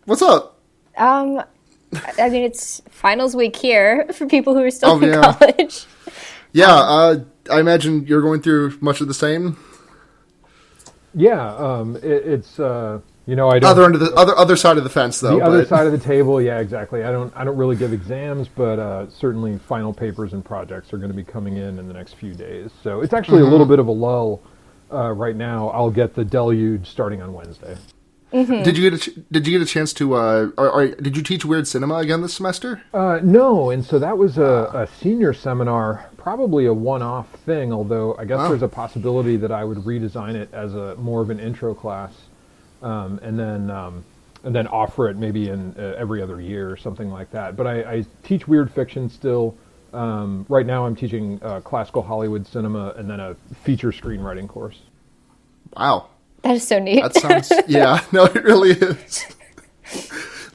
What's up? I mean, it's finals week here for people who are still in yeah. college. Yeah, I imagine you're going through much of the same. Yeah, it's I don't Other end of the other side of the fence, though. the other side of the table. Yeah, exactly. I don't really give exams, but certainly final papers and projects are going to be coming in the next few days. So it's actually a little bit of a lull right now. I'll get the deluge starting on Wednesday. Mm-hmm. Did you get a chance to did you teach weird cinema again this semester? No, and so that was a senior seminar, probably a one-off thing. Although I guess there's a possibility that I would redesign it as a more of an intro class, and then offer it maybe in every other year or something like that. But I teach weird fiction still. Right now I'm teaching classical Hollywood cinema and then a feature screenwriting course. Wow. That is so neat. That sounds, yeah, no, it really is.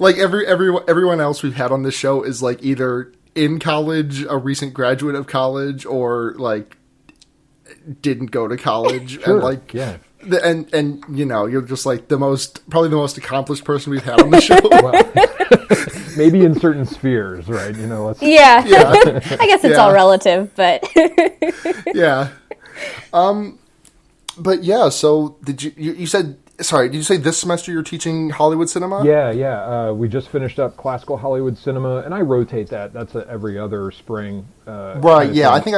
Like everyone else we've had on this show is like either in college, a recent graduate of college, or like didn't go to college. Sure, and like, yeah. And you're just like probably the most accomplished person we've had on the show. Well, maybe in certain spheres, right? Yeah. I guess it's all relative, but yeah. But yeah, so did you said, sorry, did you say this semester you're teaching Hollywood cinema? Yeah. We just finished up classical Hollywood cinema, and I rotate that. That's every other spring. Right, yeah. I think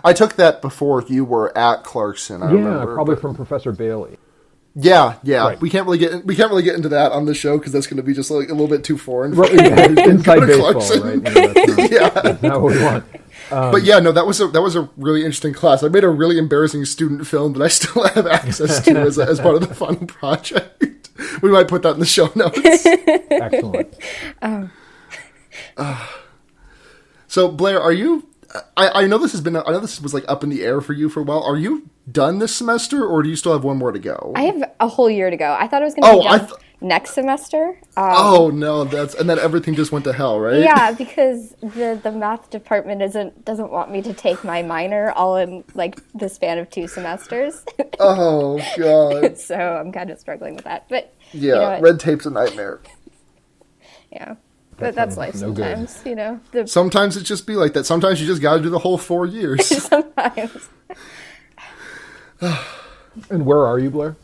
I took that before you were at Clarkson, I remember. Probably from Professor Bailey. Yeah. Right. We can't really get into that on the show because that's going to be just like a little bit too foreign. Right, inside baseball, Clarkson. right? That's not what we want. But yeah, no, that was a really interesting class. I made a really embarrassing student film that I still have access to as part of the final project. We might put that in the show notes. Excellent. So Blair, are you? I know this was like up in the air for you for a while. Are you done this semester, or do you still have one more to go? I have a whole year to go. I thought it was going to be done next semester. Oh no, and then everything just went to hell, right? Yeah, because the math department doesn't want me to take my minor all in like the span of 2 semesters. Oh god. So I'm kind of struggling with that, but yeah, red tape's a nightmare. Yeah. But that's life sometimes, Sometimes it just be like that. Sometimes you just got to do the whole 4 years. Sometimes. And where are you, Blair?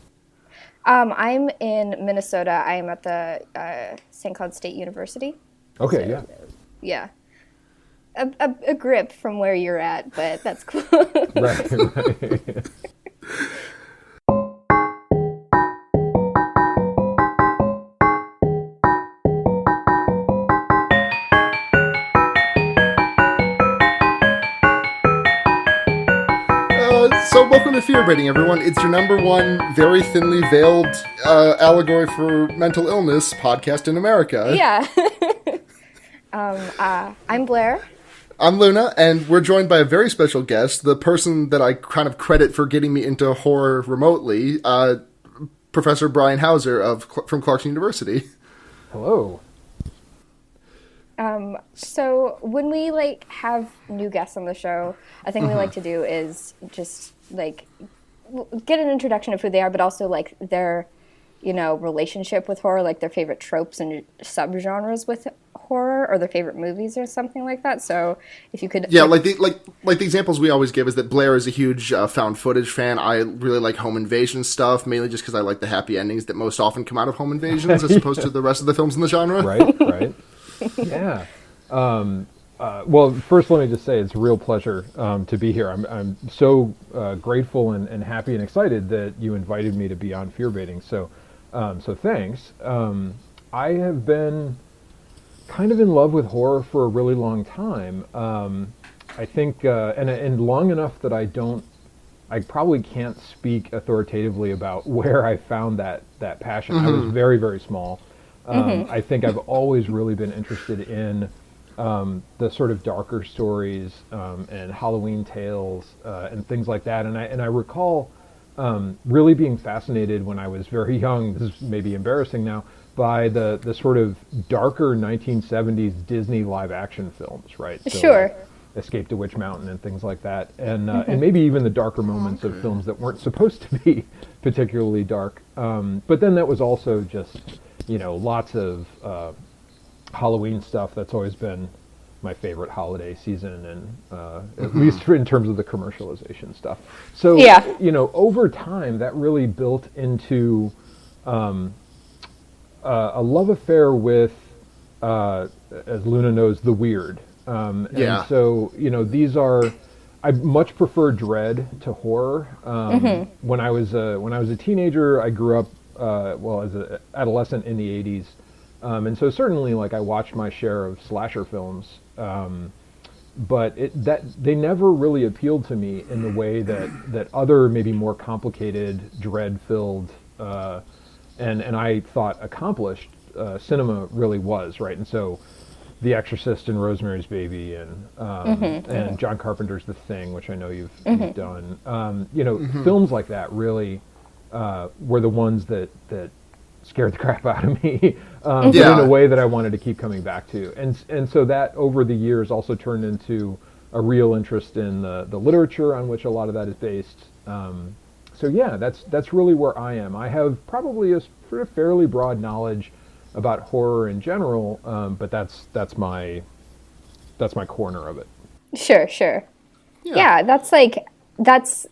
I'm in Minnesota. I'm at the St. Cloud State University. Okay, So, yeah. Yeah. A grip from where you're at, but that's cool. Right. So welcome to Fear Baiting, everyone. It's your number one, very thinly veiled allegory for mental illness podcast in America. Yeah. I'm Blair. I'm Luna, and we're joined by a very special guest, the person that I kind of credit for getting me into horror remotely, Professor Brian Hauser from Clarkson University. Hello. So when we have new guests on the show, I think we like to do is just get an introduction of who they are, but also their, relationship with horror, like their favorite tropes and subgenres with horror, or their favorite movies or something like that. So if you could, the examples we always give is that Blair is a huge found footage fan. I really like home invasion stuff, mainly just because I like the happy endings that most often come out of home invasions, as opposed to the rest of the films in the genre. Right. Yeah. Well, first, let me just say it's a real pleasure to be here. I'm so grateful and happy and excited that you invited me to be on Fear Baiting. So thanks. I have been kind of in love with horror for a really long time. I think, and long enough that I probably can't speak authoritatively about where I found that passion. I was very, very small. I think I've always really been interested in the sort of darker stories and Halloween tales and things like that. And I recall really being fascinated when I was very young, this is maybe embarrassing now, by the sort of darker 1970s Disney live action films, right? So, sure. Escape to Witch Mountain and things like that. And maybe even the darker moments of films that weren't supposed to be particularly dark. But then that was also just lots of Halloween stuff. That's always been my favorite holiday season, and at least in terms of the commercialization stuff. So, over time, that really built into a love affair with, as Luna knows, the weird. And so, these are, I much prefer dread to horror. When I was a teenager, I grew up, as an adolescent in the 80s. And so certainly, I watched my share of slasher films, but they never really appealed to me in the way that other maybe more complicated, dread-filled, and I thought accomplished cinema really was, right? And so, The Exorcist and Rosemary's Baby, and John Carpenter's The Thing, which I know you've done, films like that really were the ones that scared the crap out of me, but in a way that I wanted to keep coming back to. And so that over the years also turned into a real interest in the literature on which a lot of that is based. That's really where I am. I have probably a sort of fairly broad knowledge about horror in general, but that's my corner of it. Sure. Yeah, that's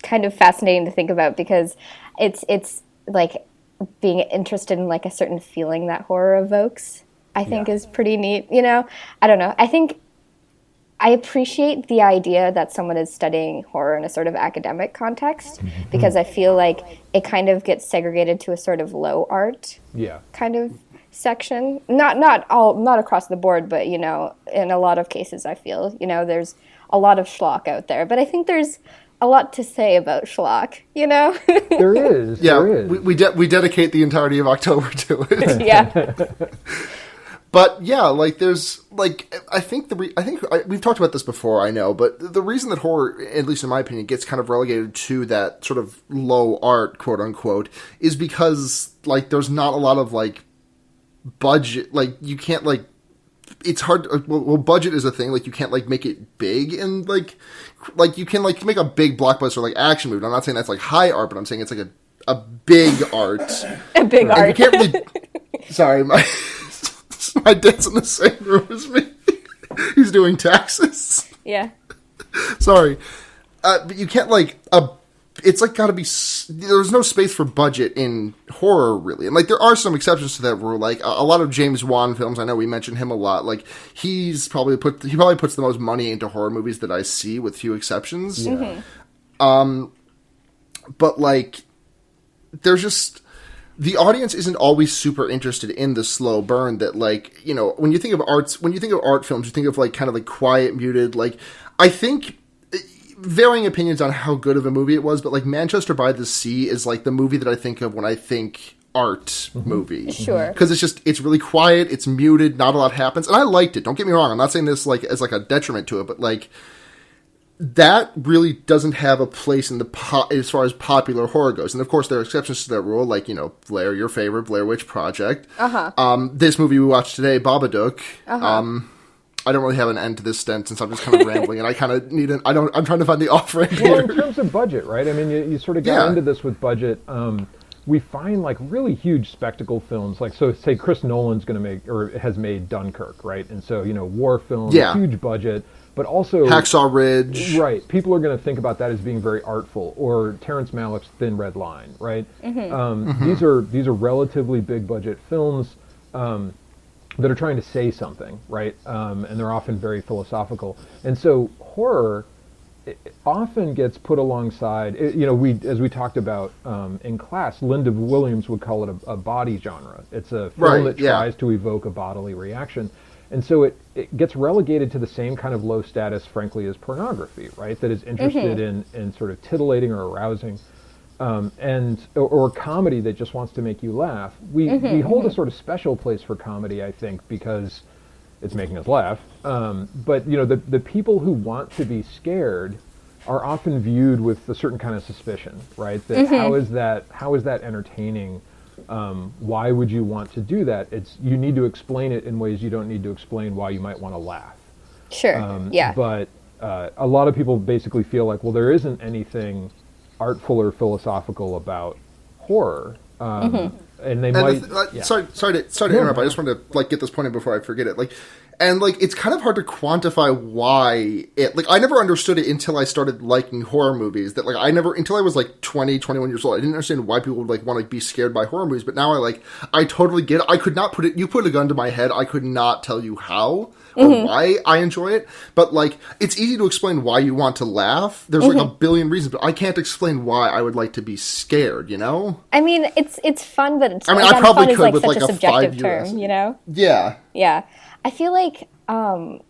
kind of fascinating to think about, because it's like being interested in a certain feeling that horror evokes, I think is pretty neat. I don't know. I think I appreciate the idea that someone is studying horror in a sort of academic context, because I feel like it kind of gets segregated to a sort of low art kind of section. Not across the board, but in a lot of cases I feel, there's a lot of schlock out there. But I think there's a lot to say about schlock, There is. Yeah, there is. we dedicate the entirety of October to it. Yeah. But yeah, there's I think we've talked about this before, I know, but the reason that horror, at least in my opinion, gets kind of relegated to that sort of low art, quote unquote, is because there's not a lot of budget. You can't it's hard. Budget is a thing. You can't make it big, and you can make a big blockbuster action movie. I'm not saying that's high art, but I'm saying it's a big art. A big art. You can't really. Sorry, my dad's in the same room as me. He's doing taxes. Yeah. Sorry, but you can't it's gotta be. There's no space for budget in horror, really, and there are some exceptions to that rule. A lot of James Wan films, I know we mentioned him a lot. He probably puts the most money into horror movies that I see, with few exceptions. Yeah. But there's just, the audience isn't always super interested in the slow burn that when you think of art films, you think of kind of quiet, muted. I think, varying opinions on how good of a movie it was, but Manchester by the Sea is the movie that I think of when I think art movie. Sure. Because it's really quiet, it's muted, not a lot happens, and I liked it. Don't get me wrong. I'm not saying this as a detriment to it, but that really doesn't have a place in as far as popular horror goes. And of course, there are exceptions to that rule, Blair, your favorite Blair Witch Project. This movie we watched today, Babadook. I don't really have an end to this sentence. I'm just kind of rambling, and I kind of need I'm trying to find the off-ramp here. Well, in terms of budget, right? I mean, you sort of get into this with budget. We find really huge spectacle films, so say Chris Nolan's going to make, or has made Dunkirk, right? And so war film, huge budget, but also Hacksaw Ridge, right? People are going to think about that as being very artful, or Terrence Malick's Thin Red Line, right? These are relatively big budget films. That are trying to say something, right? And they're often very philosophical. And so horror often gets put alongside, as we talked about in class, Linda Williams would call it a body genre. It's a film that tries to evoke a bodily reaction. And so it gets relegated to the same kind of low status, frankly, as pornography, right? That is interested in sort of titillating or arousing. Or comedy that just wants to make you laugh. We hold a sort of special place for comedy, I think, because it's making us laugh. But the people who want to be scared are often viewed with a certain kind of suspicion, right? That how is that entertaining? Why would you want to do that? You need to explain it in ways you don't need to explain why you might want to laugh. Sure. Yeah. But a lot of people basically feel well, there isn't anything artful or philosophical about horror. and they And might. sorry to interrupt. I just wanted to like get this point in before I forget it. Like, and like it's kind of hard to quantify why it. Like, I never understood it until I started liking horror movies. That like I never until I was like 20, 21 years old. I didn't understand why people would like want to be scared by horror movies. But now I totally get it. I could not put it. You put a gun to my head. I could not tell you how or why I enjoy it. But like, it's easy to explain why you want to laugh. There's like a billion reasons, but I can't explain why I would like to be scared. You know? I mean, it's fun, but it's, I mean, again, I probably fun is could like with such like a a subjective 5 year term, you know? Yeah. Yeah. I feel like, oh,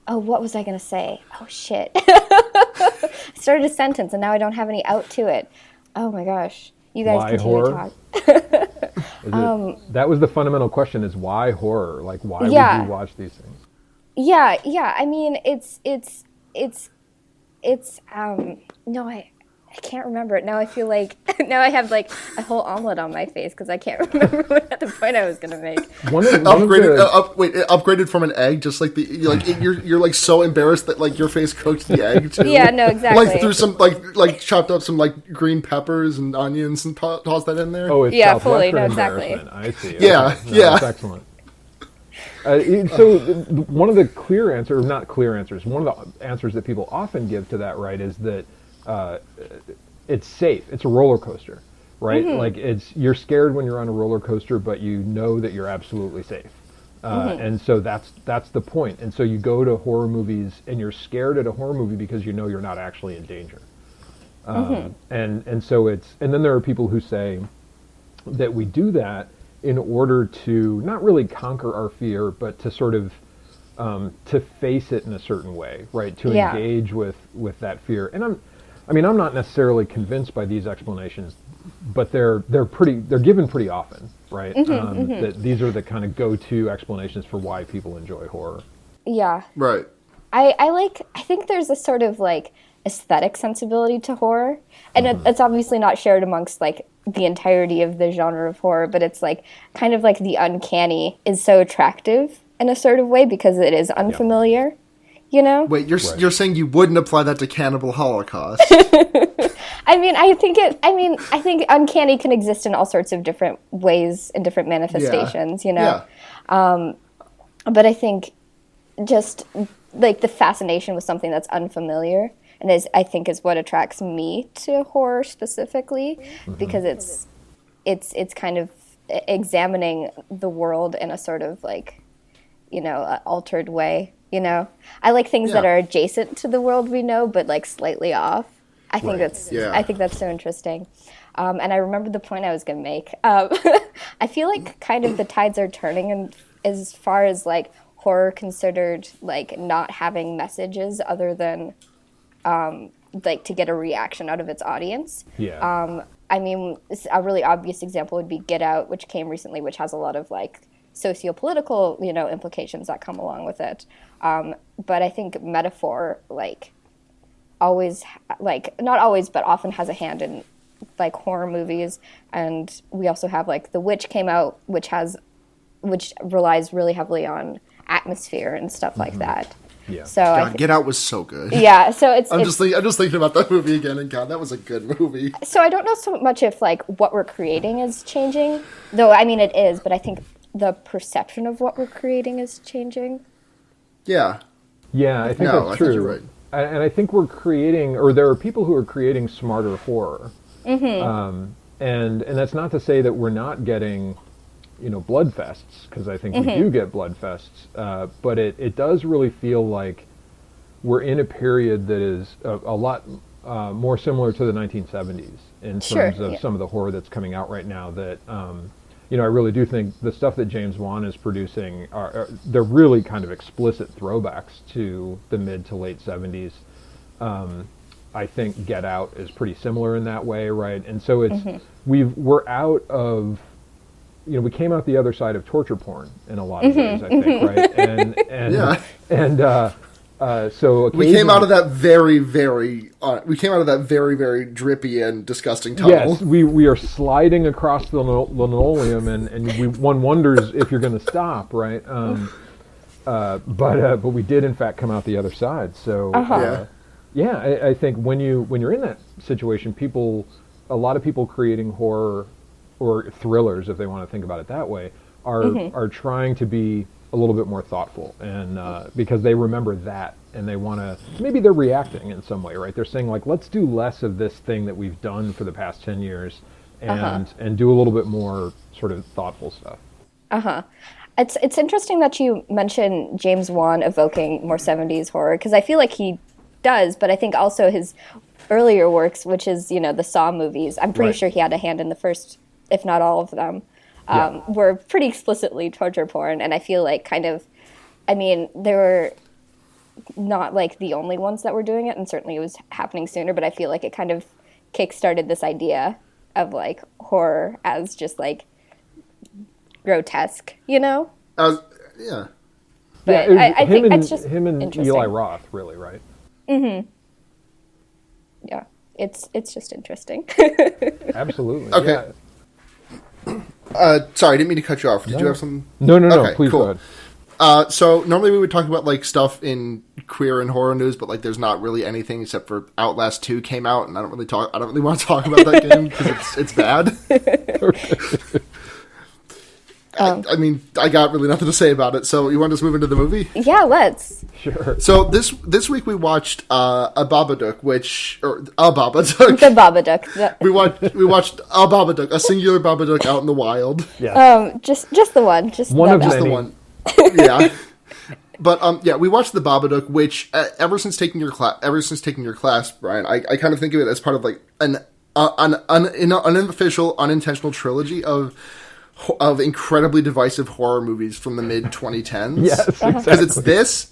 what was I going to say? Oh, shit. I started a sentence, and now I don't have any out to it. Oh, my gosh. You guys Why continue horror? to talk. That was the fundamental question: is why horror? Like, why would Yeah. you watch these things? Yeah. I mean, no, I can't remember it. Now I feel like, now I have like a whole omelet on my face because I can't remember what the point I was going to make. Upgraded from an egg, just like you're like so embarrassed that like your face cooked the egg too. Yeah, no, exactly. Like threw some like chopped up some like green peppers and onions and tossed that in there. Oh, it's Yeah, fully, no, Southwestern exactly. embarrassment. I see. Yeah, Okay. No, yeah. That's excellent. So one of the clear answers, not clear answers, one of the answers that people often give to that, right, is that it's safe. It's a roller coaster, right? Like you're scared when you're on a roller coaster, but you know that you're absolutely safe. And so that's the point. And so you go to horror movies and you're scared at a horror movie because you know you're not actually in danger. And so and then there are people who say that we do that in order to not really conquer our fear, but to sort of to face it in a certain way, right? To engage with that fear. And I'm not necessarily convinced by these explanations, but they're given pretty often, right? That these are the kind of go-to explanations for why people enjoy horror. Yeah. Right. I think there's a sort of like aesthetic sensibility to horror, and it's obviously not shared amongst like the entirety of the genre of horror, but it's like kind of like the uncanny is so attractive in a sort of way because it is unfamiliar, you know? Wait, you're saying you wouldn't apply that to Cannibal Holocaust? I think uncanny can exist in all sorts of different ways and different manifestations, you know? Yeah. But I think just like the fascination with something that's unfamiliar and I think is what attracts me to horror specifically, because it's kind of examining the world in a sort of like, you know, altered way, you know? I like things that are adjacent to the world we know, but like slightly off. I think that's so interesting. And I remember the point I was going to make. I feel like kind of the tides are turning and as far as like horror considered like not having messages other than like to get a reaction out of its audience. Yeah. I mean, a really obvious example would be Get Out, which came recently, which has a lot of like socio-political, you know, implications that come along with it. But I think metaphor, like, always, like, not always, but often has a hand in like horror movies. And we also have like The Witch came out, which relies really heavily on atmosphere and stuff like that. Yeah. So God, Get Out was so good. yeah, so I'm just thinking about that movie again, and God, that was a good movie. So I don't know so much if like what we're creating is changing, though. I mean, it is, but I think the perception of what we're creating is changing. Yeah. Yeah, I think that's true. I think you're right. And I think we're creating, or there are people who are creating smarter horror. And that's not to say that we're not getting, you know, blood fests, because I think we do get blood fests. But it does really feel like we're in a period that is a lot more similar to the 1970s in terms of some of the horror that's coming out right now. That you know, I really do think the stuff that James Wan is producing they're really kind of explicit throwbacks to the mid to late 70s. I think Get Out is pretty similar in that way, right? And so it's we're out of, you know, we came out the other side of torture porn in a lot of ways, I think, right? So we came out of that very, very drippy and disgusting tunnel. Yes, we are sliding across the linoleum, and one wonders if you're going to stop, right? But we did in fact come out the other side. So I think when you're in that situation, a lot of people creating horror or thrillers, if they want to think about it that way, are trying to be a little bit more thoughtful, and because they remember that, and they want to, maybe they're reacting in some way, right? They're saying like, let's do less of this thing that we've done for the past 10 years, and do a little bit more sort of thoughtful stuff. It's interesting that you mention James Wan evoking more 70s horror, because I feel like he does, but I think also his earlier works, which is, the Saw movies, I'm pretty sure he had a hand in the first, if not all of them, were pretty explicitly torture porn, and I feel like they were not like the only ones that were doing it, and certainly it was happening sooner, but I feel like it kind of kick-started this idea of like horror as just like grotesque, Yeah. But I think and, it's just him and interesting. Eli Roth, really, right? Yeah, it's just interesting. Absolutely. Okay. Yeah. Sorry, I didn't mean to cut you off. Did you have some? No. Okay, Please cool. go ahead. So normally we would talk about like stuff in queer and horror news, but like there's not really anything except for Outlast 2 came out, and I don't really want to talk about that game because it's bad. I mean, I got really nothing to say about it. So you want to just move into the movie? Yeah, let's. Sure. So this week we watched a Babadook, a Babadook. The Babadook. We watched a Babadook, a singular Babadook out in the wild. Yeah. Just the one. Just One the of Babadook. Just the one. Yeah. But we watched the Babadook, which ever since taking your class, Brian, I kind of think of it as part of like an unofficial, unintentional trilogy of incredibly divisive horror movies from the mid 2010s. Yes, exactly. Because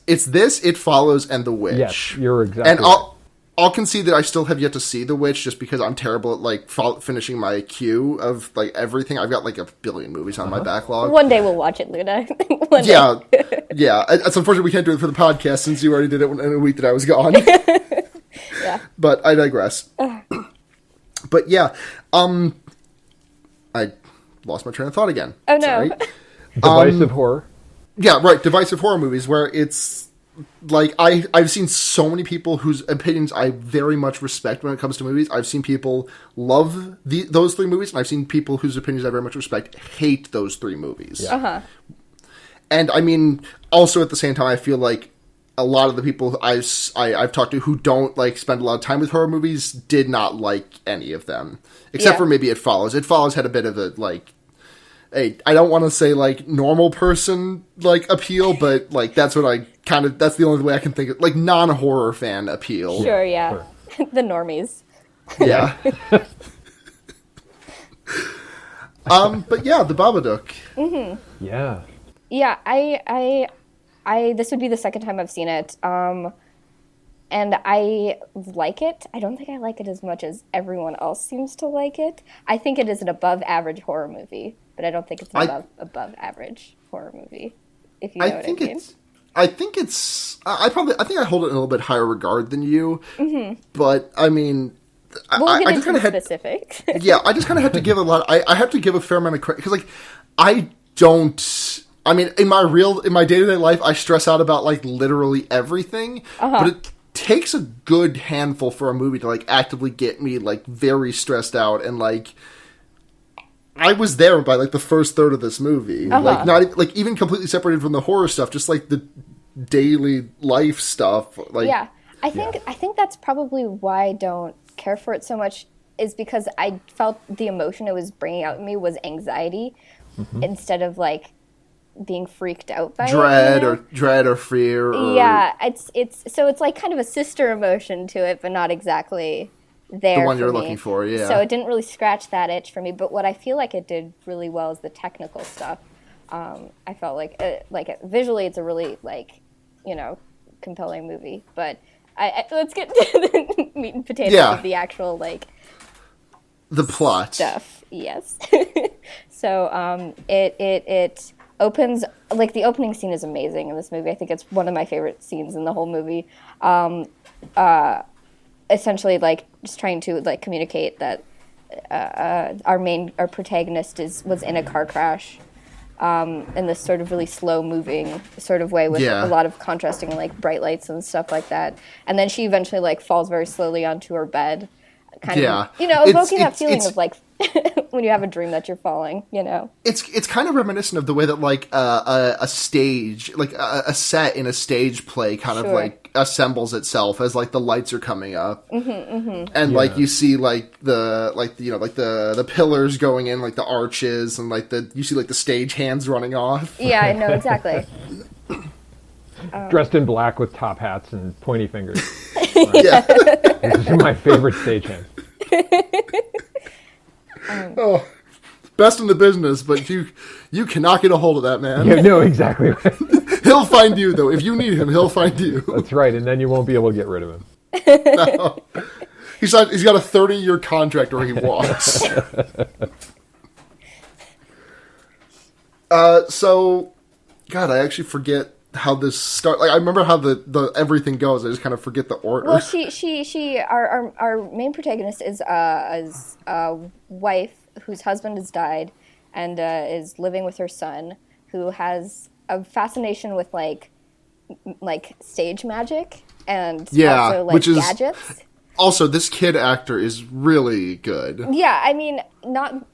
it's this, It Follows, and The Witch. Yes, you're exactly. And I'll concede that I still have yet to see The Witch, just because I'm terrible at like finishing my queue of like everything. I've got like a billion movies on my backlog. One day we'll watch it, Luna. Yeah. It's unfortunate we can't do it for the podcast since you already did it in a week that I was gone. Yeah. But I digress. But yeah, I lost my train of thought again. Oh no. Sorry. Divisive horror. Yeah, right. Divisive horror movies where it's like I've seen so many people whose opinions I very much respect when it comes to movies. I've seen people love those three movies, and I've seen people whose opinions I very much respect hate those three movies. Yeah. And I mean, also at the same time, I feel like a lot of the people I've talked to who don't like spend a lot of time with horror movies did not like any of them, except for maybe It Follows. It Follows had a bit of a like, I don't want to say like normal person like appeal, but like that's the only way I can think of, like non-horror fan appeal. Sure, yeah. Sure. The normies. Yeah. But yeah, the Babadook. Mm-hmm. Yeah. Yeah, I this would be the second time I've seen it. And I like it. I don't think I like it as much as everyone else seems to like it. I think it is an above average horror movie, but I don't think it's an above average horror movie. If you know what I mean. I think I think I hold it in a little bit higher regard than you. Mm-hmm. But I mean, we'll get into the specifics. Yeah, I just kind of have to give I have to give a fair amount of credit because like I mean, in my day-to-day life, I stress out about like literally everything, but it takes a good handful for a movie to like actively get me like very stressed out, and like I was there by like the first third of this movie, like not like even completely separated from the horror stuff, just like the daily life stuff. Like, yeah, I think that's probably why I don't care for it so much, is because I felt the emotion it was bringing out in me was anxiety instead of like being freaked out by dread or fear. Yeah, it's like kind of a sister emotion to it, but not exactly there. The one for you're me. looking for, yeah. So it didn't really scratch that itch for me. But what I feel like it did really well is the technical stuff. I felt like visually, it's a really compelling movie. But let's get to the meat and potatoes of the actual the plot stuff. Yes. So it opens, like, the opening scene is amazing in this movie. I think it's one of my favorite scenes in the whole movie. Essentially, like, just trying to like communicate that our protagonist was in a car crash in this sort of really slow moving sort of way with a lot of contrasting like bright lights and stuff like that. And then she eventually like falls very slowly onto her bed, kind of evoking that feeling of like when you have a dream that you're falling, you know. It's kind of reminiscent of the way that like a stage, like a set in a stage play, kind of Sure. like assembles itself as like the lights are coming up, and Yeah. like you see like the pillars going in, like the arches, and like you see like the stage hands running off. Yeah, I know exactly. Dressed in black with top hats and pointy fingers. Yeah. This is my favorite stagehand. Oh, best in the business, but you cannot get a hold of that man. Yeah, no, exactly right. He'll find you though. If you need him, he'll find you. That's right, and then you won't be able to get rid of him. He's got a 30-year contract or he walks. So, God, I actually forget how this start. Like, I remember how the everything goes. I just kind of forget the order. Well, our main protagonist is a wife whose husband has died and is living with her son, who has a fascination with like stage magic and also like which is gadgets. Also, this kid actor is really good. Yeah, I mean, not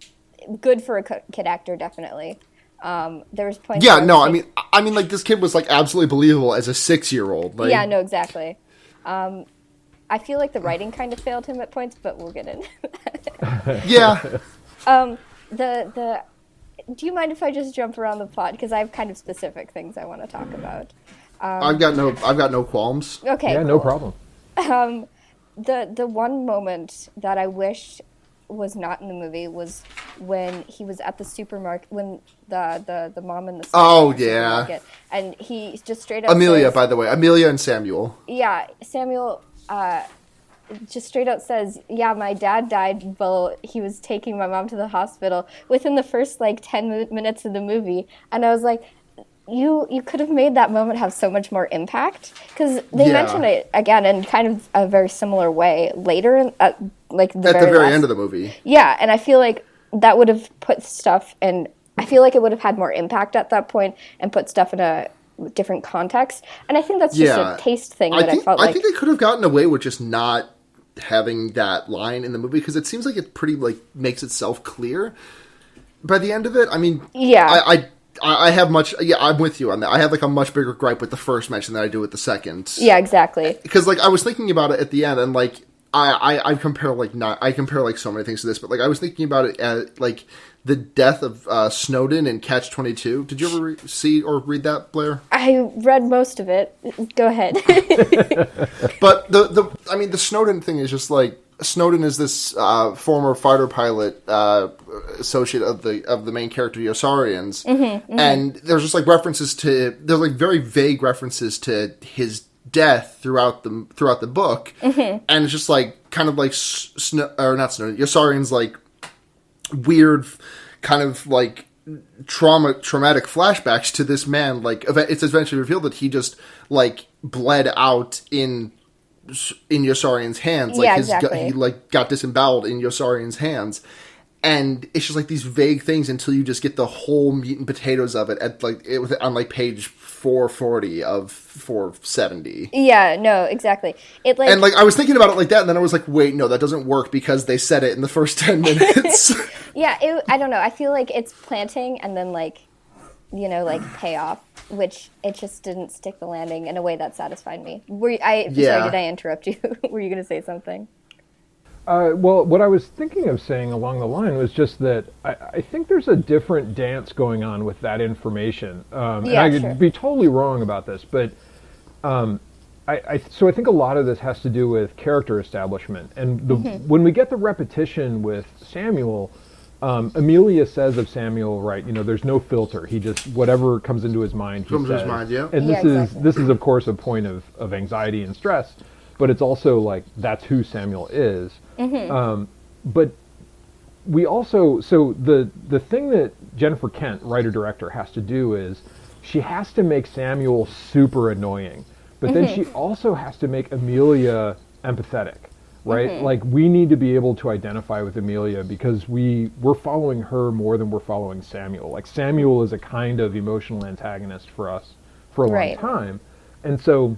good for a kid actor, definitely. There was points. Yeah, where no, I was I mean, like this kid was like absolutely believable as a 6-year-old. Like, yeah, no, exactly. I feel like the writing kind of failed him at points, but we'll get in. Yeah. Do you mind if I just jump around the plot, because I have kind of specific things I want to talk about? I've got no qualms. Okay, Yeah, cool. no problem. The one moment that I wish was not in the movie was when he was at the supermarket, when the mom and the son Oh, were at the yeah. supermarket, and he just straight up Amelia, says, by the way, Amelia and Samuel. yeah, Samuel just straight out says, yeah, my dad died while he was taking my mom to the hospital within the first like 10 minutes of the movie, and I was like, you could have made that moment have so much more impact, because they Yeah. mention it again in kind of a very similar way later in like the At the very last- end of the movie. yeah, and I feel like that would have put stuff, and I feel like it would have had more impact at that point and put stuff in a different context, and I think that's just Yeah. a taste thing I that think I felt like. they could have gotten away with just not having that line in the movie, because it seems like it pretty like makes itself clear by the end of it. I mean, Yeah. I have much. Yeah, I'm with you on that. I have like a much bigger gripe with the first mention than I do with the second. Yeah, exactly. Because like I was thinking about it at the end, and like I compare like so many things to this, but like I was thinking about it at like the death of Snowden in Catch-22. Did you ever see or read that, Blair? I read most of it. Go ahead. But the Snowden thing is just like, Snowden is this former fighter pilot associate of the main character Yossarian's, and there's just like there's like very vague references to his death throughout the book, and it's just like kind of like not Snowden, Yossarian's like weird kind of like traumatic flashbacks to this man. Like it's eventually revealed that he just like bled out in Yossarian's hands. Like Yeah, exactly. he like got disemboweled in Yossarian's hands. And it's just like these vague things until you just get the whole meat and potatoes of it at like on like page 440 of 470. Yeah, no, exactly. It like And like I was thinking about it like that, and then I was like, wait, no, that doesn't work because they said it in the first 10 minutes. yeah, I don't know. I feel like it's planting and then like, you know, like payoff, which it just didn't stick the landing in a way that satisfied me. Sorry, did I interrupt you? Were you going to say something? Well, what I was thinking of saying along the line was just that I think there's a different dance going on with that information. And I could sure. be totally wrong about this, but so I think a lot of this has to do with character establishment. And when we get the repetition with Samuel, Amelia says of Samuel, right, you know, there's no filter. He just, whatever comes into his mind, he Comes to his says. mind, yeah. And Yeah, exactly. this is, of course, a point of anxiety and stress. But it's also like that's who Samuel is. But we also, so the thing that Jennifer Kent, writer director, has to do is she has to make Samuel super annoying, but then she also has to make Amelia empathetic, right? Like we need to be able to identify with Amelia because we're following her more than we're following Samuel. Like Samuel is a kind of emotional antagonist for us for a long Right. time, and so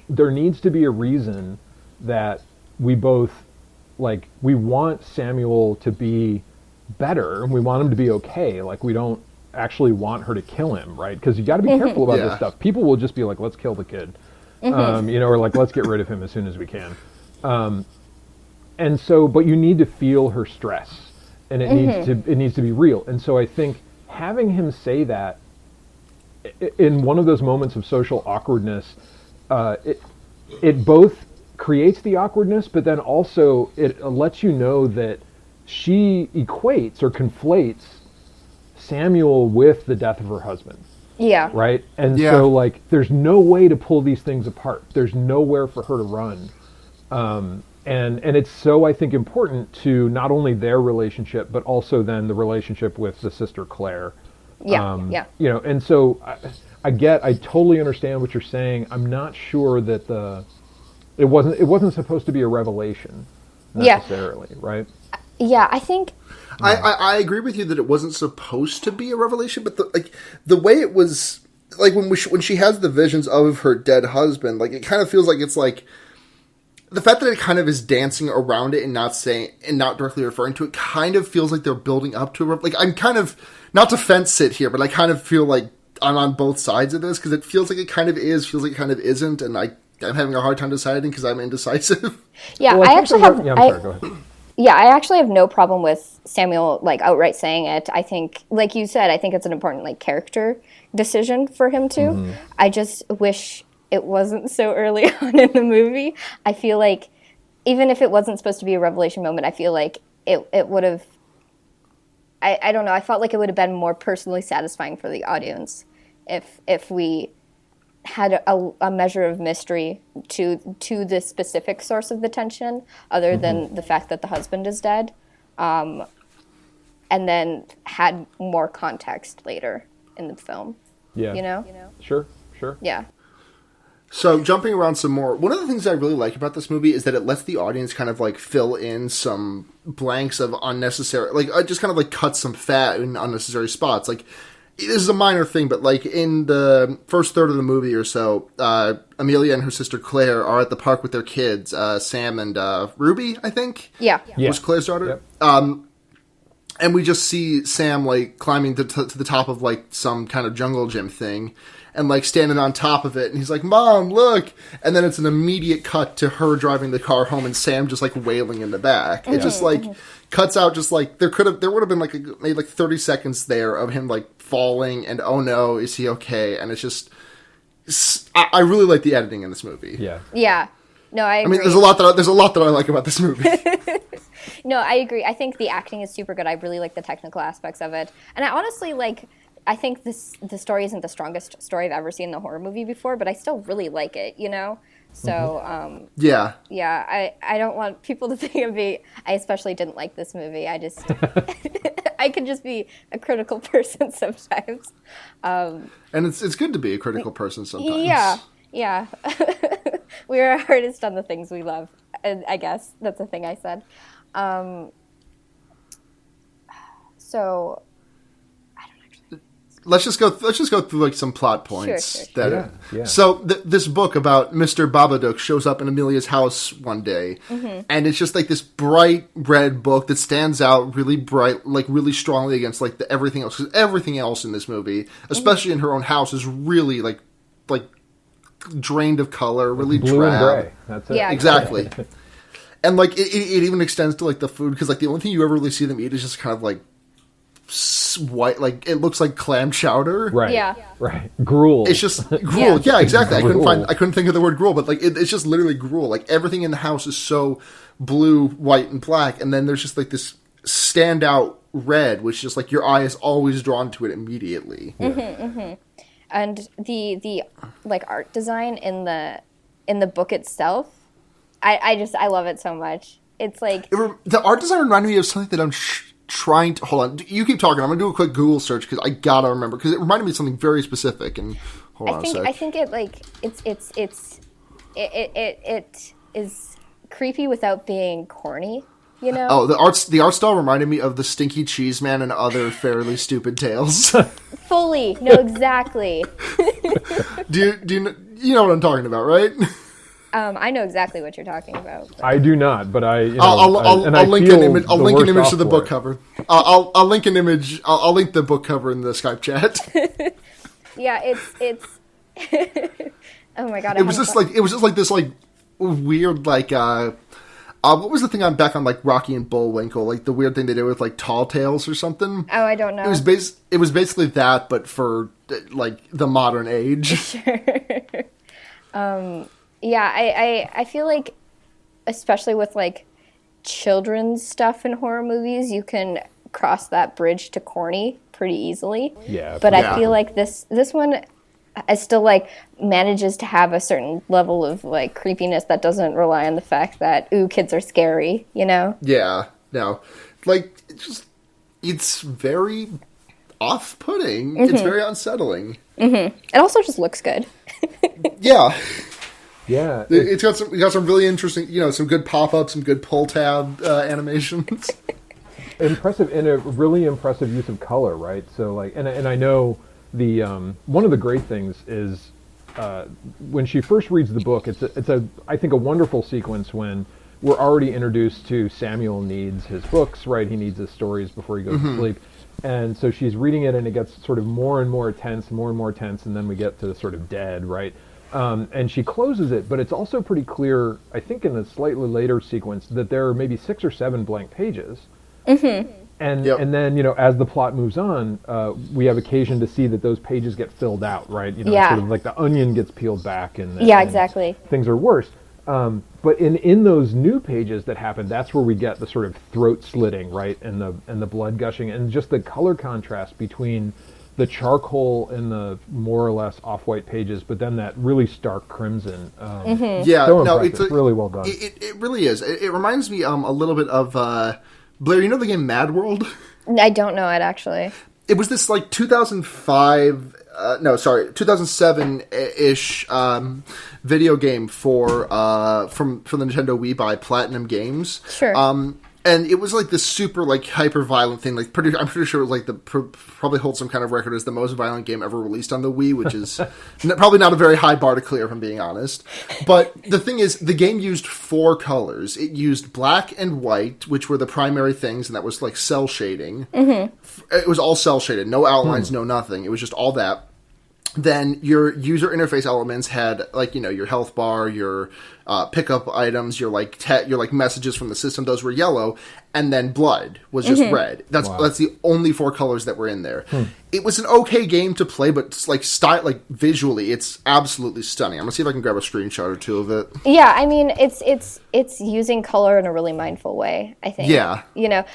there needs to be a reason that we both like, we want Samuel to be better, and we want him to be okay. Like, we don't actually want her to kill him, right? Because you got to be careful about this stuff. People will just be like, let's kill the kid, or like, let's get rid of him as soon as we can. And so, but you need to feel her stress, and it needs to be real. And so I think having him say that in one of those moments of social awkwardness, it both creates the awkwardness, but then also it lets you know that she equates or conflates Samuel with the death of her husband. Yeah. Right? And so, like, there's no way to pull these things apart. There's nowhere for her to run. And it's so, I think, important to not only their relationship, but also then the relationship with the sister Claire. Yeah. And so I totally understand what you're saying. I'm not sure that it wasn't supposed to be a revelation necessarily, right? Yeah, I think I agree with you that it wasn't supposed to be a revelation, but the way it was, like, when she has the visions of her dead husband, like, it kind of feels like it's like the fact that it kind of is dancing around it and not directly referring to it kind of feels like they're building up to like, I'm kind of, not to fence sit here, but I kind of feel like I'm on both sides of this, because it feels like it kind of is, feels like it kind of isn't, and I'm having a hard time deciding because I'm indecisive. Yeah, well, I actually have. I'm sorry, go ahead. Yeah, I actually have no problem with Samuel, like, outright saying it. I think, like you said, I think it's an important, like, character decision for him to. I just wish it wasn't so early on in the movie. I feel like even if it wasn't supposed to be a revelation moment, I feel like it would have, I don't know, I felt like it would have been more personally satisfying for the audience if we had a measure of mystery to the specific source of the tension, other than the fact that the husband is dead, and then had more context later in the film. Yeah. You know? Sure. Yeah. So, jumping around some more, one of the things I really like about this movie is that it lets the audience kind of, like, fill in some blanks of unnecessary, like, just kind of, like, cut some fat in unnecessary spots. Like, this is a minor thing, but, like, in the first third of the movie or so, Amelia and her sister Claire are at the park with their kids, Sam and Ruby, I think? Yeah. Was Claire's daughter? Yep. And we just see Sam, like, climbing to the top of, like, some kind of jungle gym thing, and, like, standing on top of it, and he's like, "Mom, look!" And then it's an immediate cut to her driving the car home, and Sam just, like, wailing in the back. It just, like, cuts out just, like, there would have been, like, maybe, like, 30 seconds there of him, like, falling, and, oh no, is he okay? And it's just, I really like the editing in this movie. Yeah. No, I agree. mean, there's a lot that I like about this movie. No, I agree. I think the acting is super good. I really like the technical aspects of it. And I honestly, like, I think the story isn't the strongest story I've ever seen in a horror movie before, but I still really like it, you know? So, Yeah, I don't want people to think of me, I especially didn't like this movie. I just, I can just be a critical person sometimes. and it's good to be a critical person sometimes. Yeah. We're artists on the things we love, and I guess that's the thing I said. So I don't actually. Let's just go through like some plot points. Sure. Yeah. So this book about Mr. Babadook shows up in Amelia's house one day, and it's just like this bright red book that stands out really bright, like really strongly against like everything else. Because everything else in this movie, especially in her own house, is really like drained of color, really blue drab. and gray. That's it. Yeah, Exactly. And like it even extends to like the food, because like the only thing you ever really see them eat is just kind of like white, like it looks like clam chowder. Right. Yeah. Right. Gruel. It's just gruel. Yeah, exactly. Gruel. I couldn't think of the word gruel, but like it's just literally gruel. Like everything in the house is so blue, white, and black, and then there's just like this standout red, which just like your eye is always drawn to it immediately. And the like art design in the book itself, I love it so much. It's like The art design reminded me of something that I'm trying to hold on. You keep talking. I'm gonna do a quick Google search because I gotta remember, because it reminded me of something very specific. And hold on a sec. I think it like it is creepy without being corny. You know? Oh, the art style reminded me of the Stinky Cheese Man and other fairly stupid tales. Fully, no, exactly. do you know what I'm talking about, right? I know exactly what you're talking about. But... I do not, but I'll link an image. I'll link an image to the book it. cover. I'll link an image. I'll link the book cover in the Skype chat. Yeah, it's. Oh my god! It was just like this like weird like what was the thing on back on like Rocky and Bullwinkle, like the weird thing they did with like Tall Tales or something. Oh, I don't know. It was basically that, but for like the modern age. Sure. Yeah, I feel like, especially with like children's stuff in horror movies, you can cross that bridge to corny pretty easily. Yeah. But I feel like this one is still like manages to have a certain level of like creepiness that doesn't rely on the fact that kids are scary, you know? Yeah. No. Like it's very off-putting. Mm-hmm. It's very unsettling. Mm-hmm. It also just looks good. Yeah. Yeah. It's got some really interesting, some good pop-ups, some good pull tab animations. Impressive, and a really impressive use of color, right? So like, and I know the one of the great things is when she first reads the book, it's I think a wonderful sequence when we're already introduced to Samuel needs his books, right? He needs his stories before he goes to sleep. And so she's reading it, and it gets sort of more and more tense, and then we get to sort of dead, right? And she closes it, but it's also pretty clear, I think in the slightly later sequence, that there are maybe 6 or 7 blank pages. Mm-hmm. And then, as the plot moves on, we have occasion to see that those pages get filled out, right? Sort of like the onion gets peeled back, and exactly. Things are worse. But in those new pages that happen, that's where we get the sort of throat slitting, right, and the blood gushing, and just the color contrast between the charcoal and the more or less off-white pages, but then that really stark crimson. It's really well done. It really is. It reminds me a little bit of Blair. You know the game Mad World? I don't know it actually. It was this like 2007-ish video game from the Nintendo Wii by Platinum Games. Sure. And it was like this super like hyper violent thing. Like I'm pretty sure it was like probably holds some kind of record as the most violent game ever released on the Wii, which is probably not a very high bar to clear, if I'm being honest. But the thing is, the game used 4 colors. It used black and white, which were the primary things, and that was like cell shading. Mm-hmm. It was all cell shaded, no outlines, no nothing. It was just all that. Then your user interface elements had like your health bar, your pickup items, your like messages from the system. Those were yellow, and then blood was just red. That's the only 4 colors that were in there. It was an okay game to play, but like visually, it's absolutely stunning. I'm gonna see if I can grab a screenshot or 2 of it. Yeah, I mean it's using color in a really mindful way, I think. Yeah,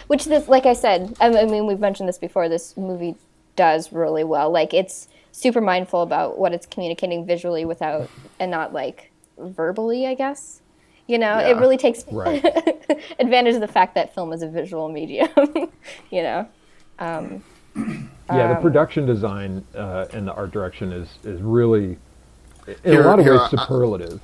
which this, like I said, I mean we've mentioned this before. This movie does really well. Like it's super mindful about what it's communicating visually without, and not like verbally, I guess. It really takes advantage of the fact that film is a visual medium. The production design and the art direction is really, in a lot of ways, superlative.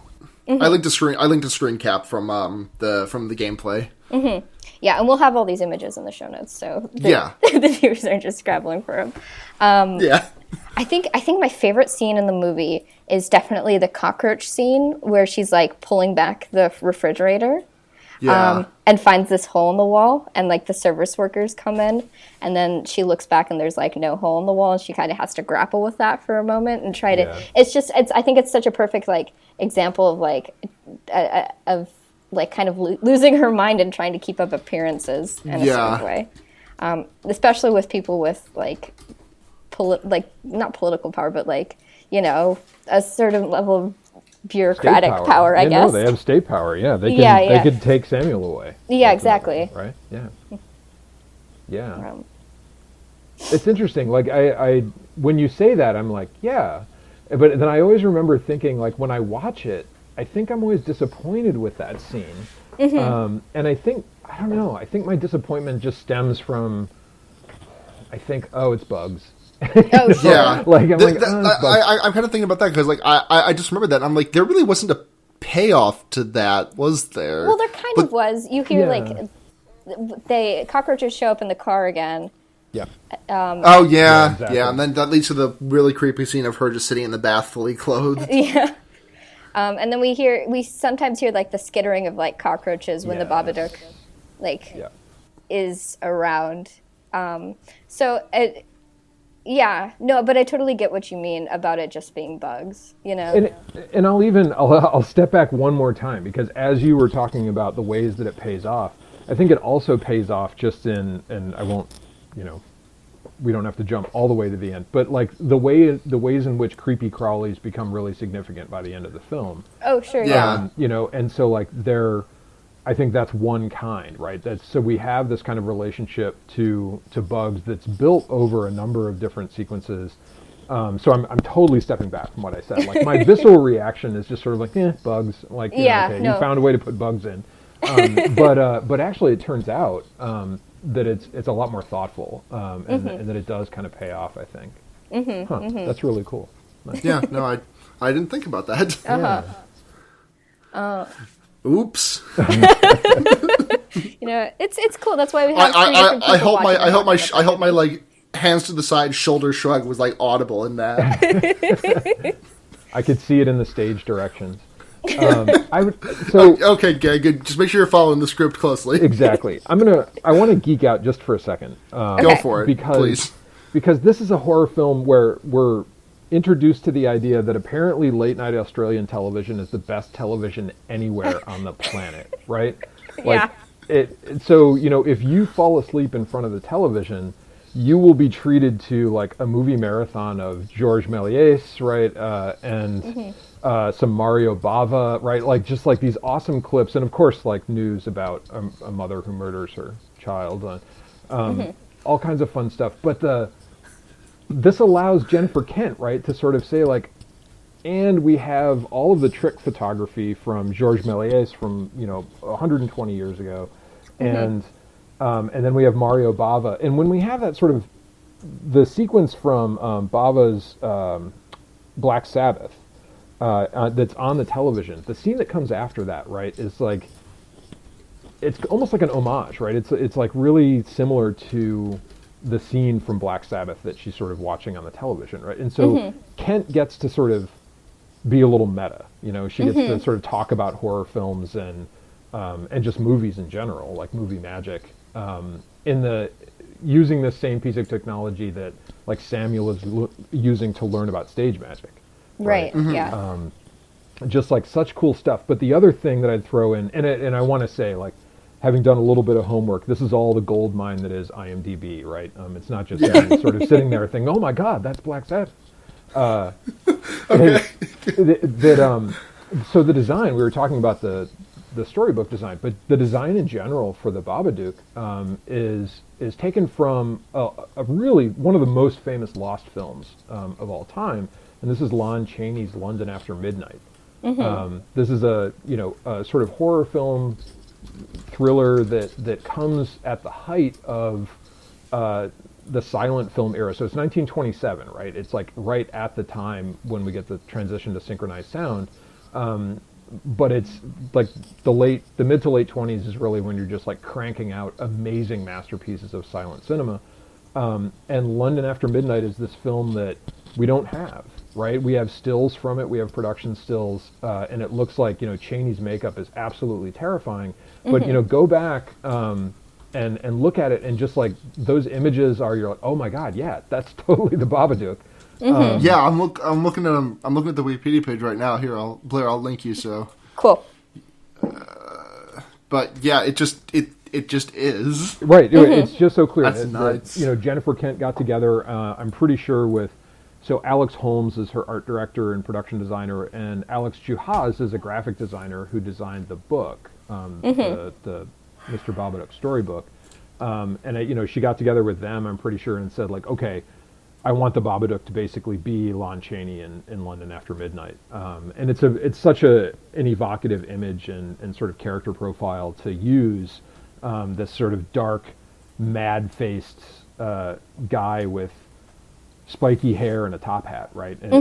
I linked a screen cap from the gameplay. Mm-hmm. Yeah, and we'll have all these images in the show notes, so the viewers aren't just scrabbling for them. I think my favorite scene in the movie is definitely the cockroach scene where she's like pulling back the refrigerator, and finds this hole in the wall, and like the service workers come in, and then she looks back and there's like no hole in the wall, and she kind of has to grapple with that for a moment and try to. I think it's such a perfect like example of like of like kind of losing her mind and trying to keep up appearances in a certain way, especially with people with like. Not political power, but like a certain level of bureaucratic power, I guess. No, they have state power. Yeah, they could take Samuel away. Yeah, exactly. Right. Yeah. It's interesting. Like I when you say that, I'm like, yeah, but then I always remember thinking like when I watch it, I think I'm always disappointed with that scene, and I think my disappointment just stems from. I think it's bugs. Oh, sure. Yeah. I'm kind of thinking about that because, like, I just remember that. And I'm like, there really wasn't a payoff to that, was there? Well, there kind of was. You hear, like, cockroaches show up in the car again. Yeah. Exactly. And then that leads to the really creepy scene of her just sitting in the bath fully clothed. Yeah. And then we sometimes hear like the skittering of like cockroaches when the Babadook like is around. But I totally get what you mean about it just being bugs, you know. And I'll step back one more time, because as you were talking about the ways that it pays off, I think it also pays off just in, and I won't, we don't have to jump all the way to the end, but like the ways in which creepy crawlies become really significant by the end of the film. Oh, sure, yeah. And so like I think that's one kind, right? So we have this kind of relationship to bugs that's built over a number of different sequences. So I'm totally stepping back from what I said. Like my visceral reaction is just sort of like, bugs. Like, you found a way to put bugs in. But actually, it turns out that it's a lot more thoughtful, and that it does kind of pay off, I think. That's really cool. Nice. Yeah, no, I didn't think about that. Oops. It's cool. That's why we have three different people I hope my like hands to the side, shoulder shrug was like audible in that. I could see it in the stage directions. Okay, good. Just make sure you're following the script closely. Exactly. I want to geek out just for a second. Go for it, please. Because this is a horror film where we're introduced to the idea that apparently late night Australian television is the best television anywhere on the planet, right? Like so if you fall asleep in front of the television, you will be treated to like a movie marathon of Georges Méliès, right? And some Mario Bava, right? Like just like these awesome clips, and of course like news about a mother who murders her child, all kinds of fun stuff. But this allows Jennifer Kent, right, to sort of say like, and we have all of the trick photography from Georges Méliès from 120 years ago, and then we have Mario Bava, and when we have that sort of the sequence from Bava's Black Sabbath that's on the television, the scene that comes after that, right, is like it's almost like an homage, right? It's like really similar to the scene from Black Sabbath that she's sort of watching on the television, right? And so Kent gets to sort of be a little meta, she gets to sort of talk about horror films and just movies in general, like movie magic, using the same piece of technology that like Samuel is using to learn about stage magic. Right. Yeah. Just like such cool stuff. But the other thing that I'd throw in, and I want to say, like, having done a little bit of homework, this is all the gold mine that is IMDb, right? It's not just sort of sitting there thinking, "Oh my God, that's Black Sabbath." Okay. So the design, we were talking about the storybook design, but the design in general for the Babadook is taken from a really one of the most famous lost films of all time, and this is Lon Chaney's London After Midnight. This is a sort of horror film thriller that comes at the height of the silent film era. So it's 1927, right? It's like right at the time when we get the transition to synchronized sound. But it's like the mid to late 20s is really when you're just like cranking out amazing masterpieces of silent cinema. And London After Midnight is this film that we don't have, right? We have stills from it, we have production stills, and it looks like, Chaney's makeup is absolutely terrifying. But, go back and look at it, and just like those images you're like, oh my God, yeah, that's totally the Babadook. Yeah, I'm looking at the Wikipedia page right now. Here, Blair, I'll link you. So cool. But yeah, it just is right. It's just so clear. That's nuts. Jennifer Kent got together. I'm pretty sure so Alex Holmes is her art director and production designer, and Alex Juhas is a graphic designer who designed the book, the Mr. Babadook storybook. And she got together with them, I'm pretty sure, and said like, okay, I want the Babadook to basically be Lon Chaney in London After Midnight. And it's such an evocative image and sort of character profile to use, this sort of dark, mad-faced guy with spiky hair and a top hat, right? And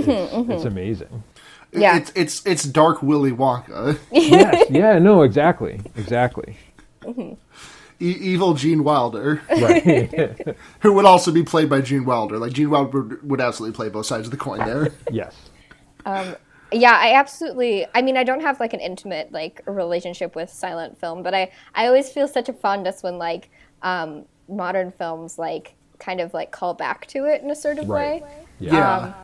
it's amazing. Yeah. It's dark Willy Wonka. Yes, yeah, no, exactly. Evil Gene Wilder, right? Who would also be played by Gene Wilder. Like Gene Wilder would absolutely play both sides of the coin there. Yes. Yeah, I mean, I don't have like an intimate like relationship with silent film, but I always feel such a fondness when like modern films like kind of like call back to it in a sort of Right. way. Yeah. Um,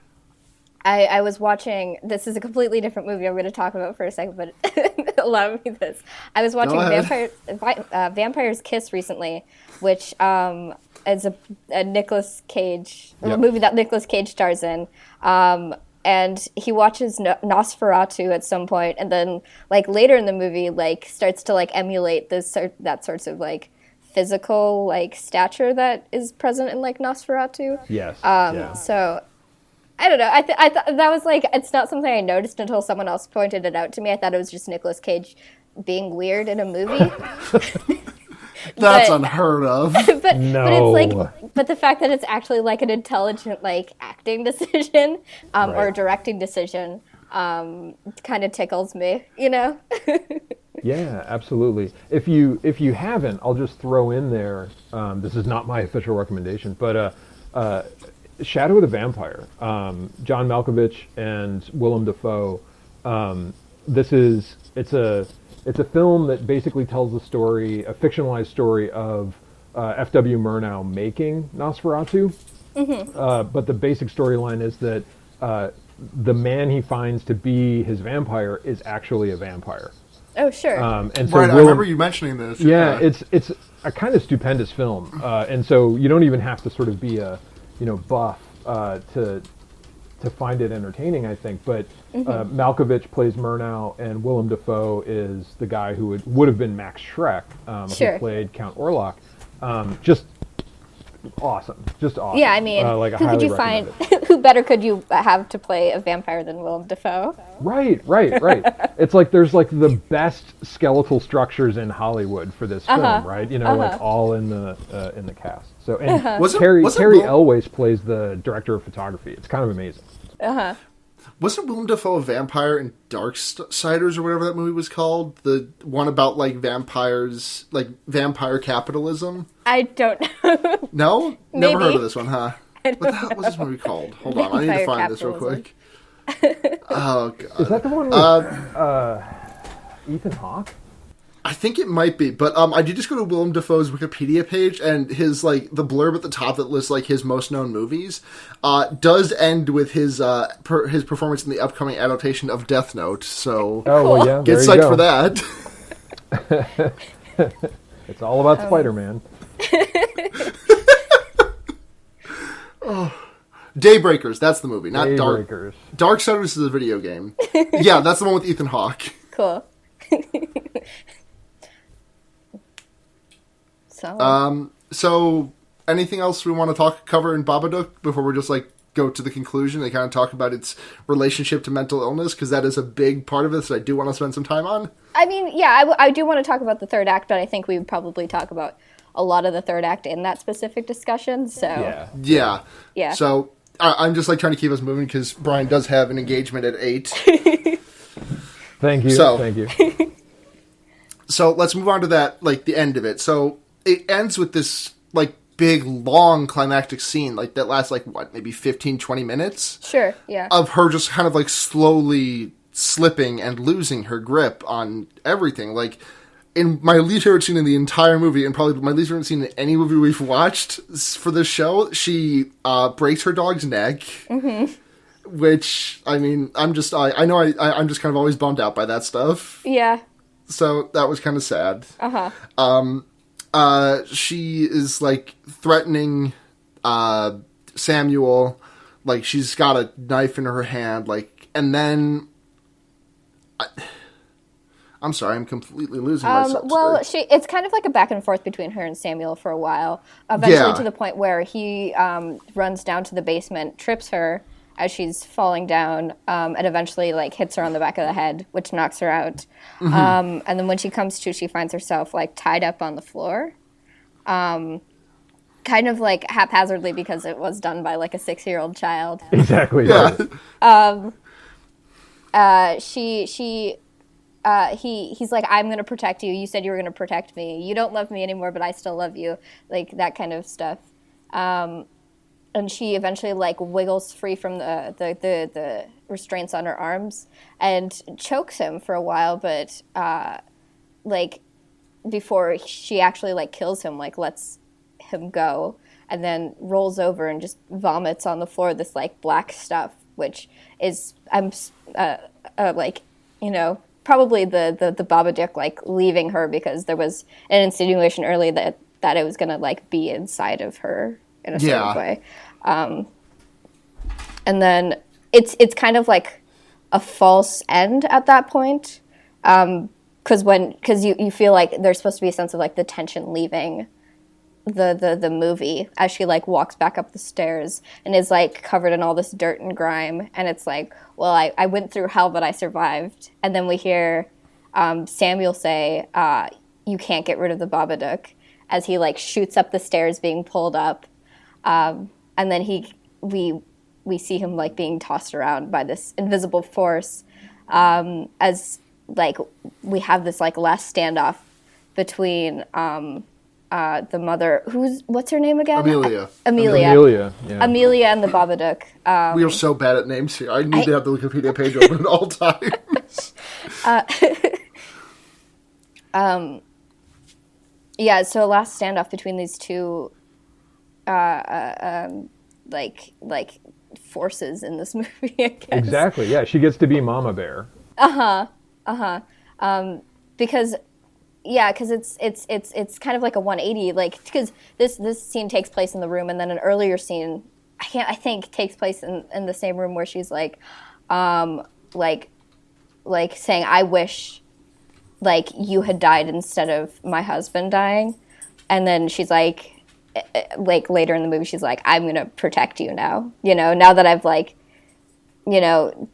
I was watching, this is a completely different movie I'm going to talk about for a second, but allow me this. I was watching Vampire's Kiss recently, which is a Nicolas Cage, a movie that Nicolas Cage stars in. And he watches Nosferatu at some point, and then like later in the movie, like starts to like emulate that sorts of like physical like stature that is present in like Nosferatu. Yes. So I don't know. I thought that was like, it's not something I noticed until someone else pointed it out to me. I thought it was just Nicolas Cage being weird in a movie. That's unheard of. But No. it's like, but the fact that it's actually like an intelligent like acting decision or directing decision kind of tickles me, you know? Yeah, absolutely. If you haven't, I'll just throw in there. This is not my official recommendation, but Shadow of the Vampire, John Malkovich and Willem Dafoe. It's a film that basically tells a fictionalized story of F.W. Murnau making Nosferatu. But the basic storyline is that the man he finds to be his vampire is actually a vampire. Oh, sure. And so Right, I remember you mentioning this. Yeah, it's a kind of stupendous film, and so you don't even have to sort of be a buff to find it entertaining, I think. But Malkovich plays Murnau, and Willem Dafoe is the guy who would have been Max Schreck, who played Count Orlok. Just awesome. Yeah, I mean, like, who could you find? Who better could you have to play a vampire than Willem Dafoe? Right. It's like there's like the best skeletal structures in Hollywood for this film, right? Like all in the cast. So and Terry Elwes plays the director of photography. It's kind of amazing. Wasn't Willem Dafoe a vampire in Darksiders or whatever that movie was called? The one about like vampires, like vampire capitalism? I don't know. No? Maybe. Never heard of this one, huh? What the hell was this movie called? Hold on, I need to find this real quick. Oh, God. Is that the one with Ethan Hawke? I think it might be, but I did just go to Willem Dafoe's Wikipedia page, and his like the blurb at the top that lists like his most known movies does end with his performance in the upcoming adaptation of Death Note. So, well, yeah, get psyched for that. It's all about Spider-Man. Daybreakers, that's the movie, not Daybreakers. Darksiders is a video game. Yeah, that's the one with Ethan Hawke. Cool. So anything else we want to cover in Babadook before we just like go to the conclusion? They kind of talk about its relationship to mental illness, because that is a big part of this that I do want to spend some time on. I mean, yeah, I do want to talk about the third act, but I think we would probably talk about a lot of the third act in that specific discussion. So yeah. So I'm just like trying to keep us moving because Brian does have an engagement at 8. Thank you. Thank you. So let's move on to that, like the end of it. So it ends with this like big, long climactic scene, like that lasts like what, maybe 15, 20 minutes? Sure, yeah. Of her just kind of like slowly slipping and losing her grip on everything. Like in my least favorite scene in the entire movie, and probably my least favorite scene in any movie we've watched for this show, she breaks her dog's neck. Which, I mean, I'm just kind of always bummed out by that stuff. Yeah. So that was kind of sad. She is like threatening Samuel, like she's got a knife in her hand, like, and then I'm sorry, I'm completely losing myself. Well, it's kind of like a back and forth between her and Samuel for a while, eventually to the point where he runs down to the basement, trips her as she's falling down, and eventually like hits her on the back of the head, which knocks her out. And then when she comes to, she finds herself like tied up on the floor, kind of like haphazardly because it was done by like a 6-year-old child. Exactly. He's like, I'm going to protect you. You said you were going to protect me. You don't love me anymore, but I still love you. Like that kind of stuff. and she eventually like wiggles free from the restraints on her arms and chokes him for a while, but like before she actually like kills him, like lets him go, and then rolls over and just vomits on the floor this like black stuff, which is like, you know, probably the Babadook like leaving her, because there was an insinuation early that it was gonna like be inside of her in a sort of way. And then it's kind of like a false end at that point, because you feel like there's supposed to be a sense of like the tension leaving the movie as she like walks back up the stairs and is like covered in all this dirt and grime, and it's like, well, I went through hell but I survived. And then we hear Samuel say, you can't get rid of the Babadook, as he like shoots up the stairs being pulled up, and then we see him like being tossed around by this invisible force, as like we have this like last standoff between the mother, what's her name again? Amelia. Amelia, yeah. Amelia and the Babadook. We are so bad at names here. I need to have the Wikipedia page open at all times. Yeah, so a last standoff between these two like forces in this movie, I guess. Exactly, yeah. She gets to be Mama Bear. Because it's kind of like a 180, like, because this scene takes place in the room, and then an earlier scene I think takes place in the same room, where she's like saying, I wish like you had died instead of my husband dying. And then she's like later in the movie, she's like, I'm gonna protect you now, you know, now that I've like, you know,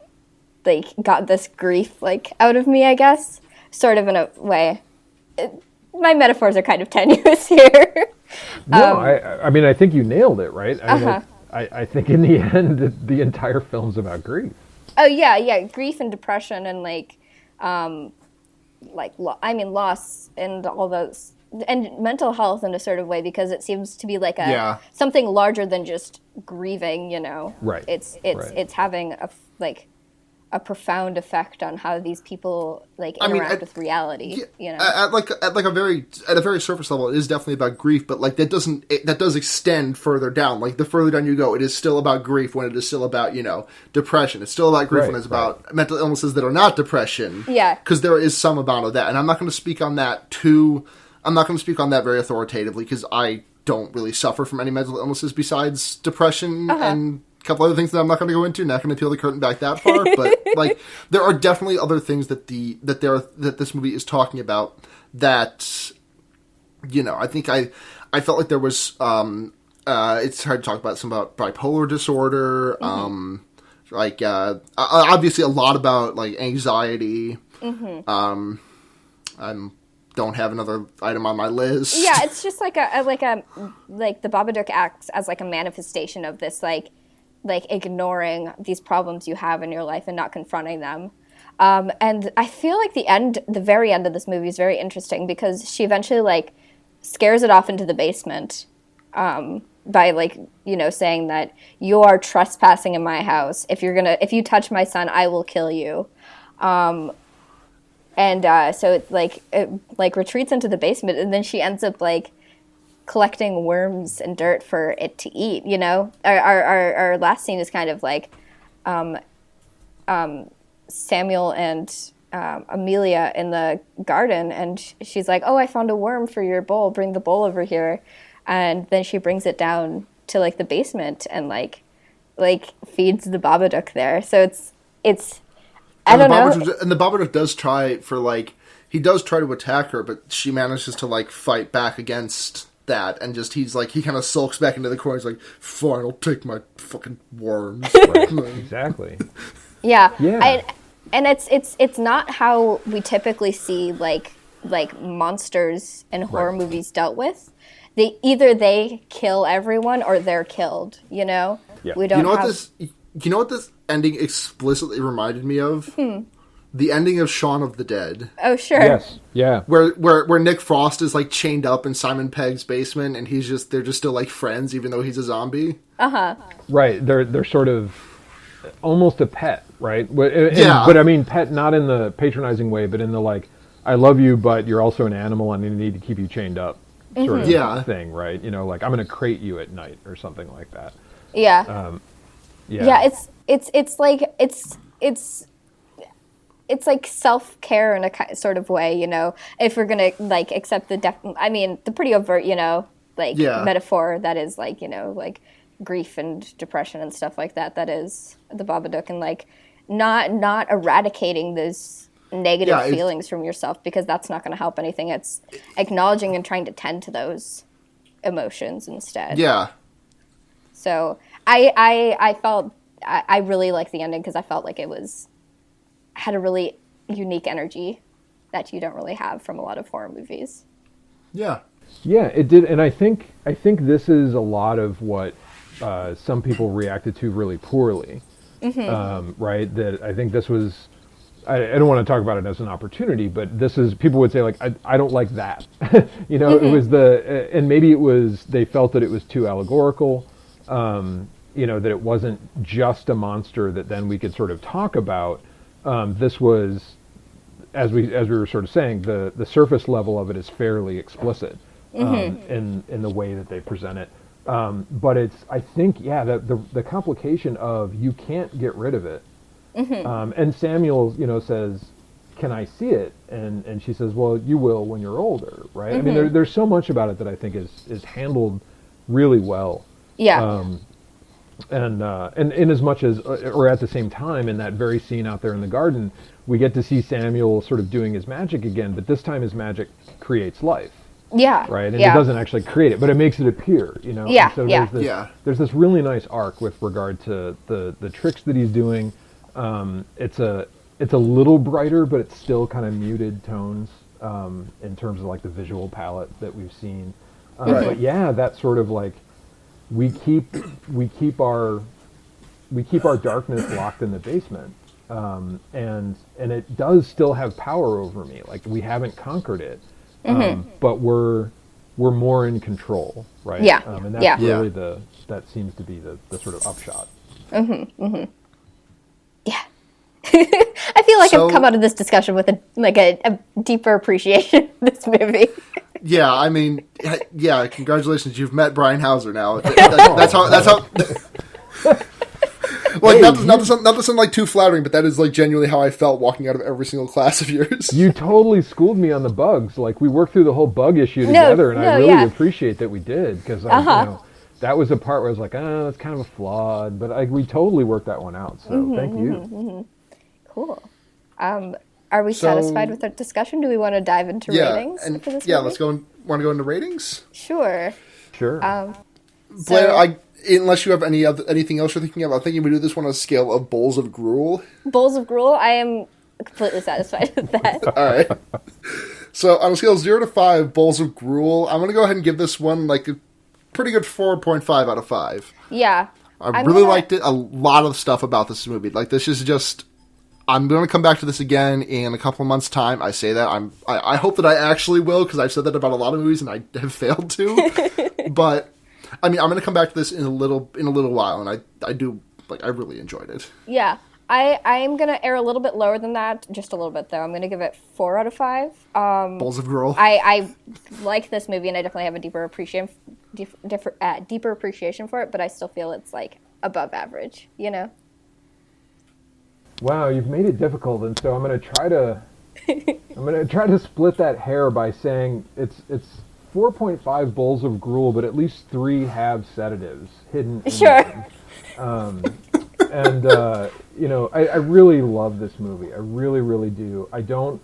like got this grief like out of me, I guess, sort of in a way. My metaphors are kind of tenuous here. No, I mean, I think you nailed it, right? I mean, I think in the end, the entire film's about grief. Oh yeah, grief and depression and like loss and all those, and mental health in a sort of way, because it seems to be like something larger than just grieving, you know. Right. It's having a profound effect on how these people like interact with reality. You know, at a very surface level, it is definitely about grief, but like that does extend further down. Like the further down you go, it is still about grief when it is still about, you know, depression. It's still about grief when it's about mental illnesses that are not depression. Yeah, because there is some amount of that, and I'm not going to speak on that very authoritatively, because I don't really suffer from any mental illnesses besides depression and a couple other things that I'm not going to go into. Not going to peel the curtain back that far, but like there are definitely other things that this movie is talking about that, you know, I think I felt like there was it's hard to talk about some about bipolar disorder, obviously a lot about like anxiety. Don't have another item on my list. Yeah, it's just like the Babadook acts as like a manifestation of this like ignoring these problems you have in your life and not confronting them. And I feel like the very end of this movie is very interesting, because she eventually like scares it off into the basement by like, you know, saying that you are trespassing in my house. If you touch my son, I will kill you. And so it retreats into the basement, and then she ends up like collecting worms and dirt for it to eat. You know, our last scene is kind of like Samuel and Amelia in the garden, and she's like, "Oh, I found a worm for your bowl. Bring the bowl over here," and then she brings it down to like the basement and like feeds the Babadook there. So it's. I don't know. And the Babadook does try to attack her, but she manages to like fight back against that, and just he kind of sulks back into the corner. He's like, "Fine, I'll take my fucking worms." Exactly. Yeah. And it's not how we typically see like monsters in horror movies dealt with. They kill everyone or they're killed. You know. Yeah. We don't. You know what this ending explicitly reminded me of? the ending of Shaun of the Dead. Oh, sure. Yes. Yeah. Where Nick Frost is like chained up in Simon Pegg's basement, and they're just still like friends, even though he's a zombie. Right. They're sort of almost a pet, right? Yeah. But I mean, pet not in the patronizing way, but in the like, I love you, but you're also an animal, and I need to keep you chained up, sort of thing, right? You know, like I'm going to crate you at night or something like that. Yeah. Yeah. It's like self-care in a sort of way, you know, if we're gonna like accept the pretty overt, you know, like metaphor that is like, you know, like grief and depression and stuff like that. That is the Babadook, and like not eradicating those negative feelings from yourself, because that's not going to help anything. It's acknowledging and trying to tend to those emotions instead. Yeah. So I felt I really liked the ending because I felt like it had a really unique energy that you don't really have from a lot of horror movies. Yeah. Yeah, it did, and I think this is a lot of what some people reacted to really poorly, right? That I think this was. I don't want to talk about it as an opportunity, but this is, people would say like, I don't like that, you know. It was and maybe it was, they felt that it was too allegorical, you know, that it wasn't just a monster that then we could sort of talk about. This was, as we were sort of saying, the surface level of it is fairly explicit in the way that they present it. But it's, I think, the complication of you can't get rid of it. And Samuel, you know, says, "Can I see it?" And she says, "Well, you will when you're older," right? I mean, there's so much about it that I think is handled really well. Yeah. And in as much as, or at the same time, in that very scene out there in the garden, we get to see Samuel sort of doing his magic again, but this time his magic creates life. Yeah. Right? And it doesn't actually create it, but it makes it appear, you know? Yeah. And so there's this really nice arc with regard to the tricks that he's doing. It's a little brighter, but it's still kind of muted tones in terms of like the visual palette that we've seen. But yeah, that sort of like, we keep our darkness locked in the basement, and it does still have power over me. Like, we haven't conquered it, but we're more in control, right? Yeah. And that's really that seems to be the sort of upshot. Yeah. I feel like I've come out of this discussion with a deeper appreciation of this movie. Yeah, I mean, yeah. Congratulations, you've met Brian Hauser now. That's how. Like, not to sound like too flattering, but that is like genuinely how I felt walking out of every single class of yours. You totally schooled me on the bugs. Like, we worked through the whole bug issue together, and I really appreciate that we did, because you know, that was the part where I was like, oh, that's kind of a flawed, but we totally worked that one out. So thank you. Cool. Are we satisfied with our discussion? Do we want to dive into ratings for this movie? Let's go. Want to go into ratings? Sure. Blair, unless you have anything else you're thinking of, I'm thinking we do this one on a scale of bowls of gruel. Bowls of gruel? I am completely satisfied with that. All right. So on a scale of 0 to 5 bowls of gruel, I'm going to go ahead and give this one like a pretty good 4.5 out of 5. Yeah. I really liked it. A lot of stuff about this movie. Like, this is just... I'm going to come back to this again in a couple of months' time. I say that. I hope that I actually will, because I've said that about a lot of movies and I have failed to. But I mean, I'm going to come back to this in a little while, and I do, like, I really enjoyed it. Yeah. I'm going to err a little bit lower than that, just a little bit, though. I'm going to give it 4 out of 5. Bowls of gruel. I like this movie, and I definitely have a deeper appreciation for it, but I still feel it's, like, above average, you know? Wow, you've made it difficult, and so I'm going to try to split that hair by saying it's 4.5 bowls of gruel, but at least 3 have sedatives hidden in them. And you know, I really love this movie. I really, really do. I don't.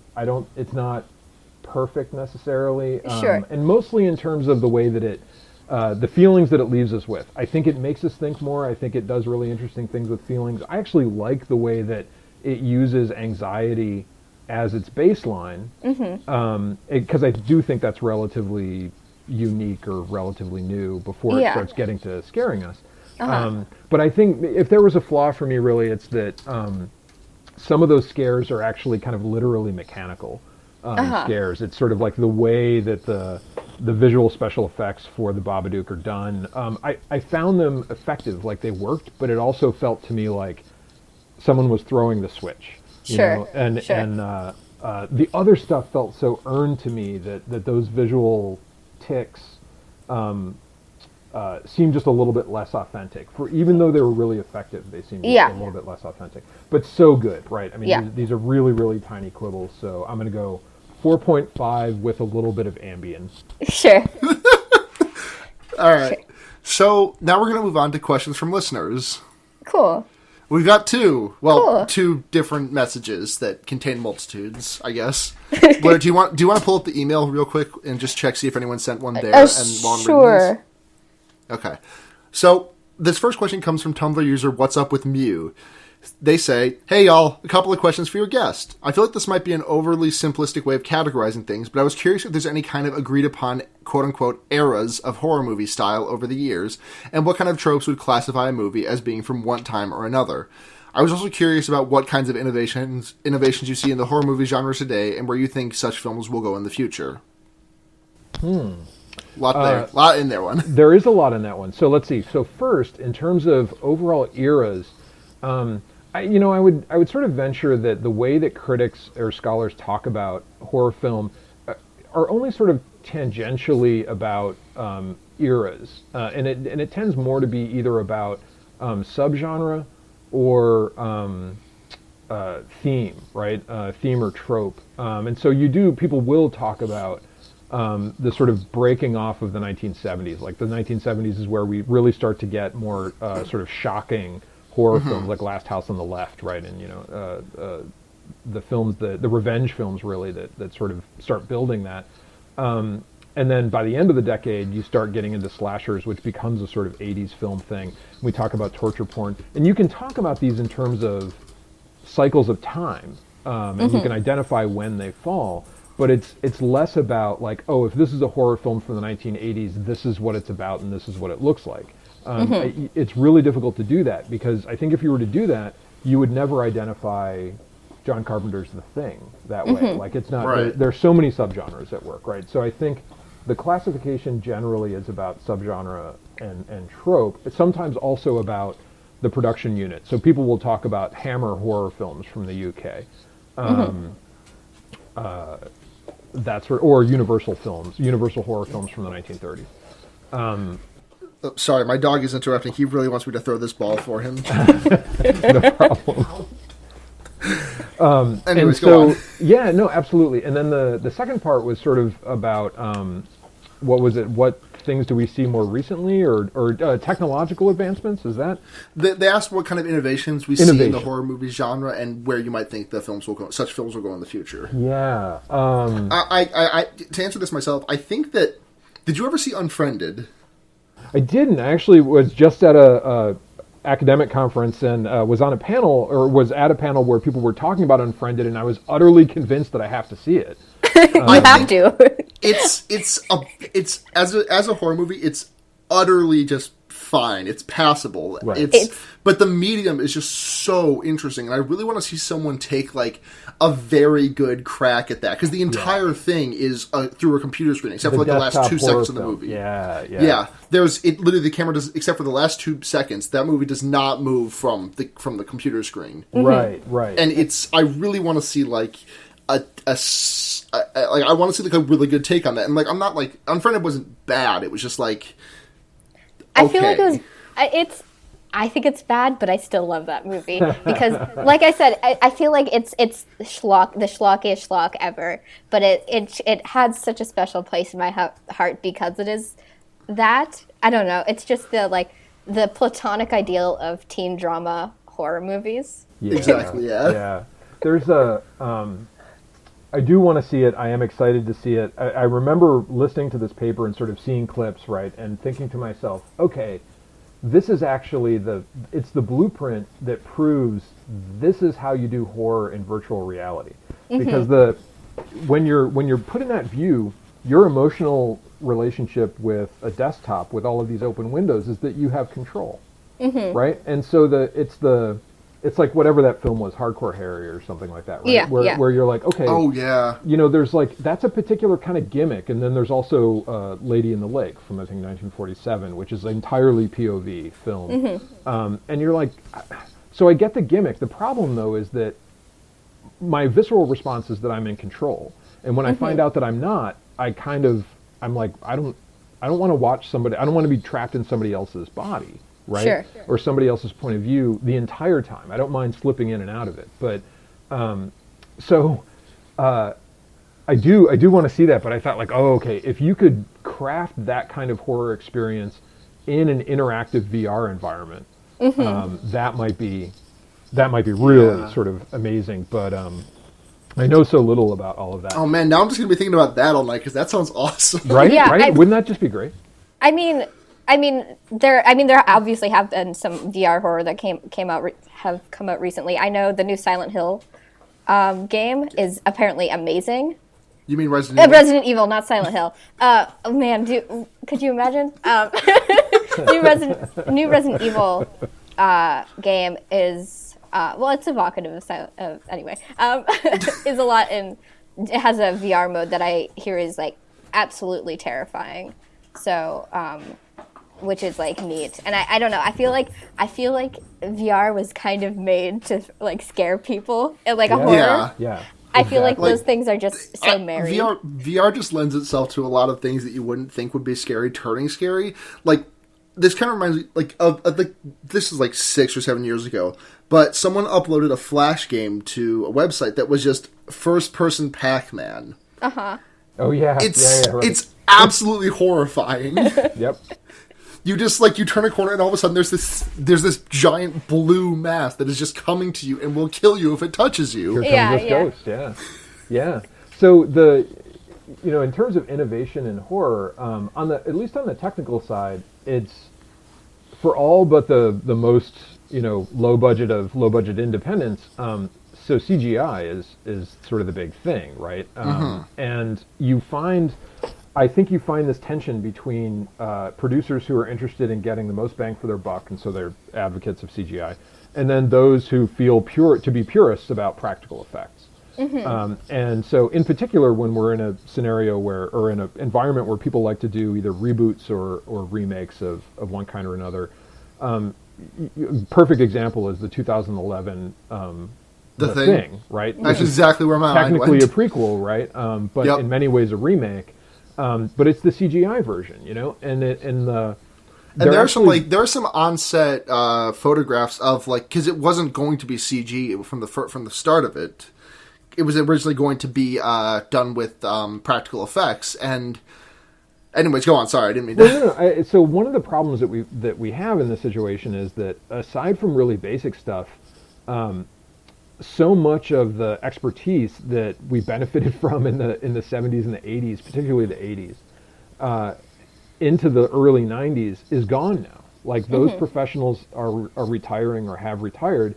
It's not perfect necessarily, and mostly in terms of the way that it, the feelings that it leaves us with. I think it makes us think more. I think it does really interesting things with feelings. I actually like the way that it uses anxiety as its baseline, because I do think that's relatively unique or relatively new before it starts getting to scaring us. But I think if there was a flaw for me, really, it's that some of those scares are actually kind of literally mechanical scares. It's sort of like the way that the visual special effects for the Babadook are done. I found them effective, like they worked, but it also felt to me like someone was throwing the switch. You know? And the other stuff felt so earned to me that those visual ticks seemed just a little bit less authentic. For even though they were really effective, they seemed just a little bit less authentic. But so good, right? I mean, these are really, really tiny quibbles. So I'm going to go 4.5 with a little bit of Ambien. Sure. All right. Sure. So now we're going to move on to questions from listeners. Cool. We've got two different messages that contain multitudes, I guess. Blair, do you want to pull up the email real quick and just check, see if anyone sent one there? Sure. Okay. So this first question comes from Tumblr user What's Up With Mew. They say, hey y'all, a couple of questions for your guest. I feel like this might be an overly simplistic way of categorizing things, but I was curious if there's any kind of agreed upon quote-unquote eras of horror movie style over the years, and what kind of tropes would classify a movie as being from one time or another. I was also curious about what kinds of innovations you see in the horror movie genre today, and where you think such films will go in the future. Lot in there one. There is a lot in that one. So let's see. So first, in terms of overall eras, I would sort of venture that the way that critics or scholars talk about horror film are only sort of tangentially about eras, and it tends more to be either about subgenre or theme, right? Theme or trope, and so people will talk about the sort of breaking off of the 1970s. Like the 1970s is where we really start to get more sort of shocking horror films, like Last House on the Left, right? And the films, the revenge films, really that sort of start building that. And then by the end of the decade, you start getting into slashers, which becomes a sort of 80s film thing. We talk about torture porn, and you can talk about these in terms of cycles of time, and you can identify when they fall. But it's less about like, oh, if this is a horror film from the 1980s, this is what it's about and this is what it looks like. It's really difficult to do that, because I think if you were to do that, you would never identify John Carpenter's The Thing that way. Like it's not, right. There's so many subgenres at work, right? So I think the classification generally is about subgenre and trope. It's sometimes also about the production unit. So people will talk about Hammer horror films from the UK. Or Universal films, Universal horror films from the 1930s. Sorry, my dog is interrupting. He really wants me to throw this ball for him. No problem. Anyways, go on. Yeah, no, absolutely. And then the second part was sort of about what was it? What things do we see more recently, or technological advancements? Is that? They asked what kind of innovations we see in the horror movie genre, and where you might think such films will go in the future. Yeah. I to answer this myself, I think that. Did you ever see Unfriended? I didn't. I actually was just at a academic conference and was at a panel where people were talking about Unfriended, and I was utterly convinced that I have to see it. You have to. It's as a horror movie, it's utterly just fine. It's passable. Right. But the medium is just so interesting, and I really want to see someone take like a very good crack at that, because the entire thing is through a computer screen, except for like the last 2 seconds of the movie. Yeah. There's literally the camera does, except for the last 2 seconds, that movie does not move from the computer screen. Right. And I really want to see like I want to see like a really good take on that. And like I'm not like Unfriended wasn't bad. It was just like okay. I feel like I think it's bad, but I still love that movie because, like I said, I feel like it's the schlockiest schlock ever. But it had such a special place in my heart because it is that. I don't know. It's just the platonic ideal of teen drama horror movies. Yeah, exactly. Yeah. There's I do want to see it. I am excited to see it. I remember listening to this paper and sort of seeing clips, right, and thinking to myself, okay, this is actually it's the blueprint that proves this is how you do horror in virtual reality. Because when you're put in that view, your emotional relationship with a desktop with all of these open windows is that you have control, right? And so it's the it's like whatever that film was, Hardcore Harry or something like that, right? Yeah, Where you're like, okay, Oh yeah. there's like, that's a particular kind of gimmick, and then there's also Lady in the Lake from, I think, 1947, which is an entirely POV film. And you're like, so I get the gimmick. The problem, though, is that my visceral response is that I'm in control. And when I find out that I'm not, I'm like, I don't want to watch somebody, I don't want to be trapped in somebody else's body, right? Sure. Or somebody else's point of view the entire time. I don't mind slipping in and out of it. But, I do want to see that, but I thought like, oh, okay, if you could craft that kind of horror experience in an interactive VR environment, that might be really sort of amazing. But I know so little about all of that. Oh man, now I'm just gonna be thinking about that all night because that sounds awesome. Right? Yeah, right? Wouldn't that just be great? I mean, there obviously have been some VR horror that have come out recently. I know the new Silent Hill game is apparently amazing. You mean Resident Evil? Resident Evil, not Silent Hill. Oh man, could you imagine? New Resident Evil game is it's evocative of Silent. Anyway, is a lot in. It has a VR mode that I hear is like absolutely terrifying. So, which is like neat, and I don't know. I feel like VR was kind of made to like scare people in like a horror. Yeah. I feel like those things are just so merry. VR just lends itself to a lot of things that you wouldn't think would be scary turning scary. Like this kind of reminds me like of like this is like 6 or 7 years ago, but someone uploaded a Flash game to a website that was just first person Pac-Man. Oh yeah. Right. It's absolutely horrifying. Yep. You just like you turn a corner and all of a sudden there's this giant blue mass that is just coming to you and will kill you if it touches you. Here comes this ghost. Yeah. So in terms of innovation in horror, at least on the technical side, it's for all but the most low budget independents. So CGI is sort of the big thing, right? And I think you find this tension between producers who are interested in getting the most bang for their buck, and so they're advocates of CGI, and then those who feel to be purists about practical effects. And so in particular, when we're in a scenario or in an environment where people like to do either reboots or remakes of one kind or another, perfect example is the 2011 The Thing, right? That's exactly where my mind technically went. a prequel, right? But in many ways a remake. But it's the CGI version, and there are some on-set photographs of because it wasn't going to be CG from the start of it. It was originally going to be done with practical effects. And anyways, go on. Sorry, I didn't mean to. No. So one of the problems that we have in this situation is that aside from really basic stuff, so much of the expertise that we benefited from in the 70s and the 80s, particularly the 80s, into the early 90s is gone now. Like those professionals are retiring or have retired,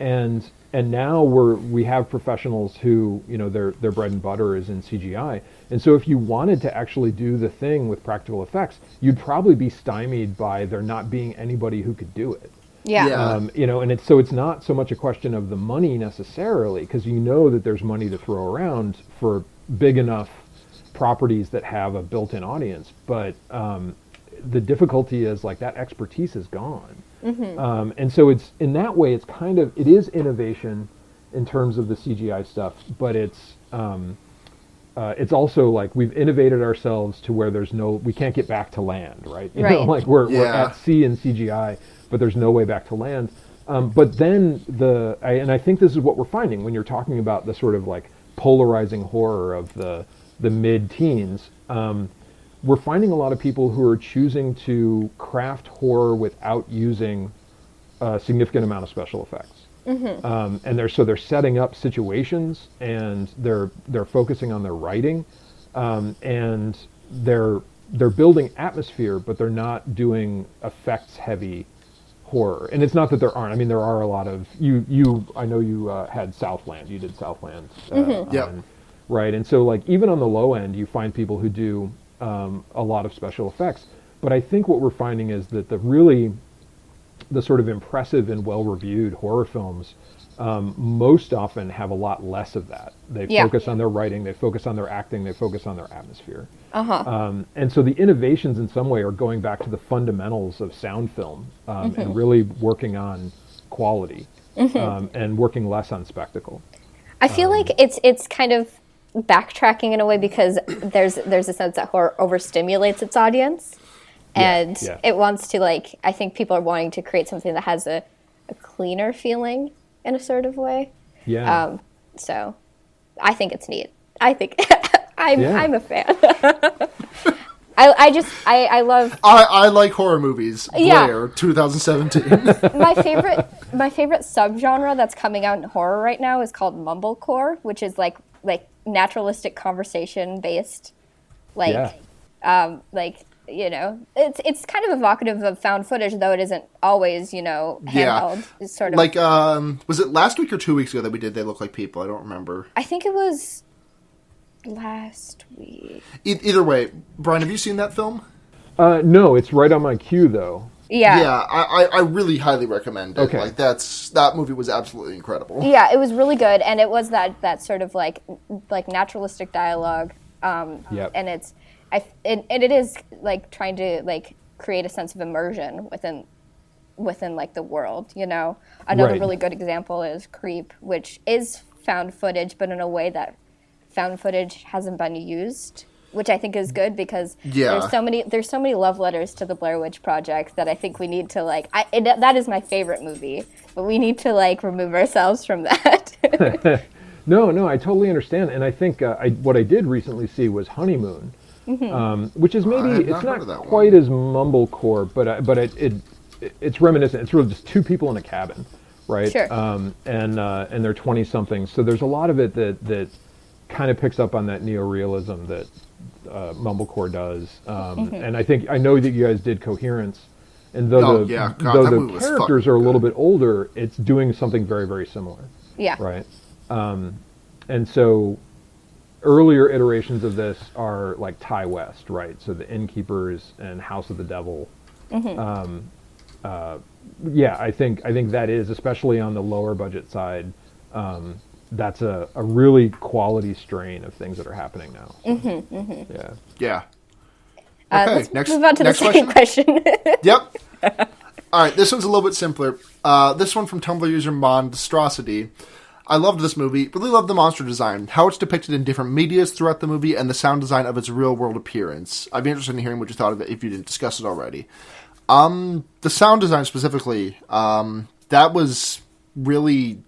and now we have professionals who their bread and butter is in CGI. And so if you wanted to actually do the thing with practical effects, you'd probably be stymied by there not being anybody who could do it. Yeah. And it's not so much a question of the money necessarily, because that there's money to throw around for big enough properties that have a built-in audience, but the difficulty is like that expertise is gone. And so it's in that way it is innovation in terms of the CGI stuff, but it's also like we've innovated ourselves to where we can't get back to land, right? Like we're at sea in CGI, but there's no way back to land. But then I think this is what we're finding when you're talking about the sort of like polarizing horror of the mid-teens. We're finding a lot of people who are choosing to craft horror without using a significant amount of special effects. And they're setting up situations, and they're focusing on their writing, and they're building atmosphere, but they're not doing effects-heavy horror. And it's not that there aren't. I mean, there are a lot of I know you had Southland. You did Southland. Right. And so like even on the low end, you find people who do a lot of special effects. But I think what we're finding is that the really the sort of impressive and well-reviewed horror films most often have a lot less of that. They focus on their writing, they focus on their acting, they focus on their atmosphere. And so the innovations in some way are going back to the fundamentals of sound film and really working on quality and working less on spectacle. I feel like it's kind of backtracking in a way because there's a sense that horror overstimulates its audience. And it wants to, like, I think people are wanting to create something that has a cleaner feeling in a sort of way. Yeah. So I think it's neat. I think I'm a fan. I love. I like horror movies. Blair, 2017. my favorite subgenre that's coming out in horror right now is called mumblecore, which is like naturalistic conversation based, it's kind of evocative of found footage, though it isn't always, handheld. It's sort of like, was it last week or 2 weeks ago that we did They Look Like People? I don't remember. I think it was last week. Either way, Brian, have you seen that film? No, it's right on my queue, though. Yeah, I really highly recommend it. Okay. Like that movie was absolutely incredible. Yeah, it was really good, and it was that sort of like naturalistic dialogue. And it is like trying to like create a sense of immersion within like the world. Another really good example is Creep, which is found footage, but in a way that found footage hasn't been used, which I think is good because there's so many love letters to the Blair Witch Project that I think we need to that is my favorite movie, but we need to remove ourselves from that. No, I totally understand, and I think what I did recently see was Honeymoon, which is maybe it's not quite as mumblecore, but it's reminiscent. It's really just two people in a cabin, right? Sure. And they're 20-somethings, so there's a lot of it that kind of picks up on that neorealism that mumblecore does, and I know that you guys did Coherence, and though the characters are a little bit older, it's doing something very, very similar. Yeah. Right. And so earlier iterations of this are like Ty West, right? So The Innkeepers and House of the Devil. I think that is, especially on the lower budget side, that's a really quality strain of things that are happening now. So, Yeah. Okay, let's move on to the second question. Yep. All right, this one's a little bit simpler. This one from Tumblr user Monstrosity. I loved this movie. Really loved the monster design, how it's depicted in different medias throughout the movie, and the sound design of its real-world appearance. I'd be interested in hearing what you thought of it if you didn't discuss it already. The sound design specifically, that was really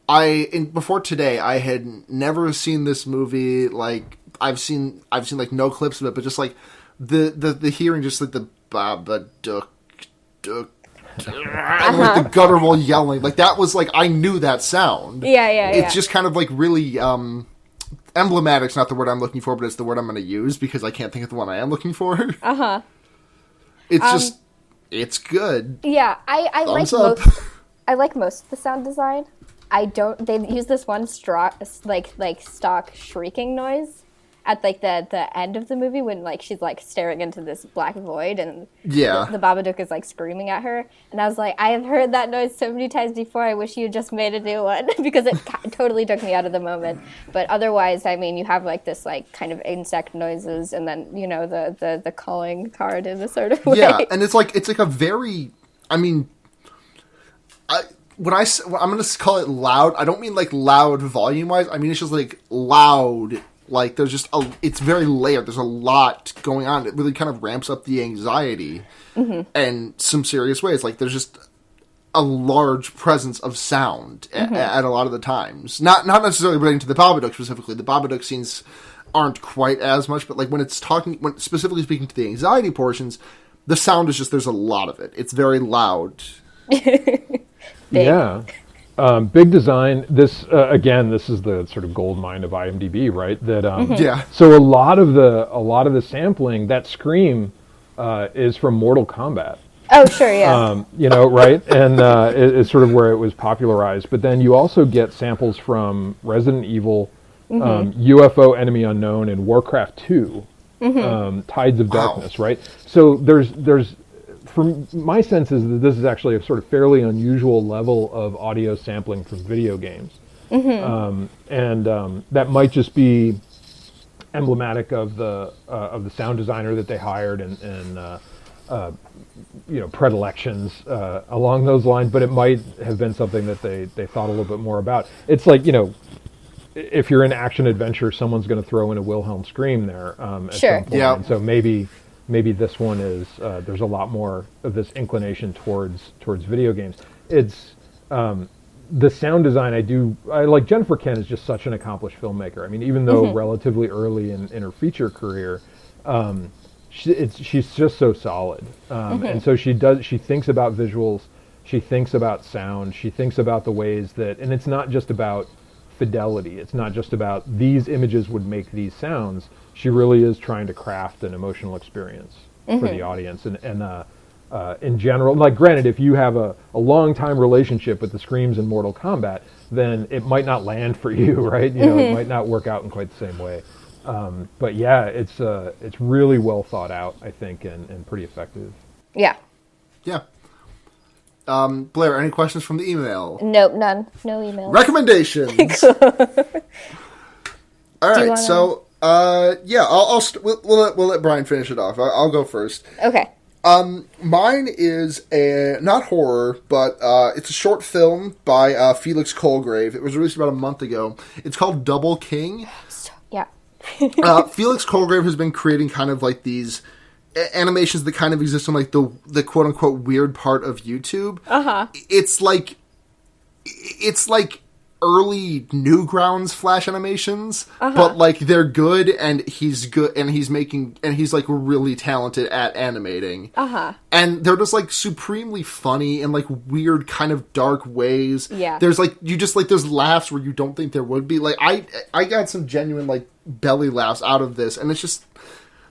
before today, I had never seen this movie. Like I've seen like no clips of it, but just like the hearing, just like the Babadook, and like the guttural yelling, like that was like I knew that sound. It's just kind of like really emblematic's not the word I'm looking for, but it's the word I'm going to use because I can't think of the one I am looking for. It's just it's good. Yeah, I like most of the sound design. They use this one stock shrieking noise at like the end of the movie when like she's like staring into this black void and the Babadook is like screaming at her, and I was like, I have heard that noise so many times before, I wish you just made a new one because it totally took me out of the moment. But otherwise, I mean, you have like this like kind of insect noises, and then the calling card in a sort of way. Yeah, and it's like a very, I mean, I'm going to call it loud. I don't mean like loud volume wise. I mean, it's just like loud. Like there's just it's very layered. There's a lot going on. It really kind of ramps up the anxiety in some serious ways. Like there's just a large presence of sound at a lot of the times. Not necessarily relating to the Babadook specifically. The Babadook scenes aren't quite as much, but like when specifically speaking to the anxiety portions, the sound is just, there's a lot of it. It's very loud. Yeah. Big design. This again, this is the sort of gold mine of IMDb, right? That So a lot of the sampling, that scream, is from Mortal Kombat. Oh, sure, yeah. Right, and it's sort of where it was popularized. But then you also get samples from Resident Evil, UFO Enemy Unknown, and Warcraft 2, Tides of Darkness, right? So there's from my sense is that this is actually a sort of fairly unusual level of audio sampling from video games. That might just be emblematic of the sound designer that they hired and predilections along those lines, but it might have been something that they thought a little bit more about. It's like, if you're in action adventure, someone's going to throw in a Wilhelm scream there at some point. Yeah. And so maybe this one is there's a lot more of this inclination towards video games. It's the sound design I like. Jennifer Kent is just such an accomplished filmmaker. I mean, even though relatively early in her feature career, she's just so solid. And so she thinks about visuals, she thinks about sound, she thinks about the ways that, and it's not just about fidelity. It's not just about these images would make these sounds. She really is trying to craft an emotional experience for the audience. And in general, like, granted, if you have a long time relationship with the screams in Mortal Kombat, then it might not land for you, right? It might not work out in quite the same way. But yeah, it's really well thought out, I think, and pretty effective. Yeah. Yeah. Blair, any questions from the email? Nope, none. No emails. Recommendations. All right, so we'll let Brian finish it off. I'll go first. Okay. Mine is not horror, but it's a short film by Felix Colgrave. It was released about a month ago. It's called Double King. Yeah. Felix Colgrave has been creating kind of like these animations that kind of exist on like the quote unquote weird part of YouTube. It's like early Newgrounds Flash animations, but like they're good, and he's like really talented at animating. And they're just like supremely funny in like weird kind of dark ways. Yeah. There's like there's laughs where you don't think there would be. Like I got some genuine like belly laughs out of this, and it's just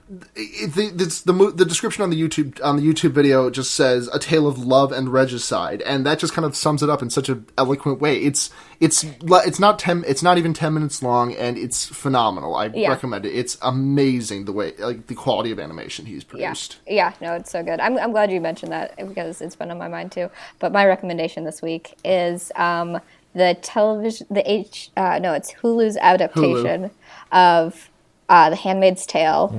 the description on the YouTube video just says a tale of love and regicide, and that just kind of sums it up in such an eloquent way. It's not even 10 minutes long, and it's phenomenal. I recommend it. It's amazing the way, like, the quality of animation he's produced. Yeah, no, it's so good. I'm glad you mentioned that, because it's been on my mind too. But my recommendation this week is it's Hulu's adaptation of The Handmaid's Tale.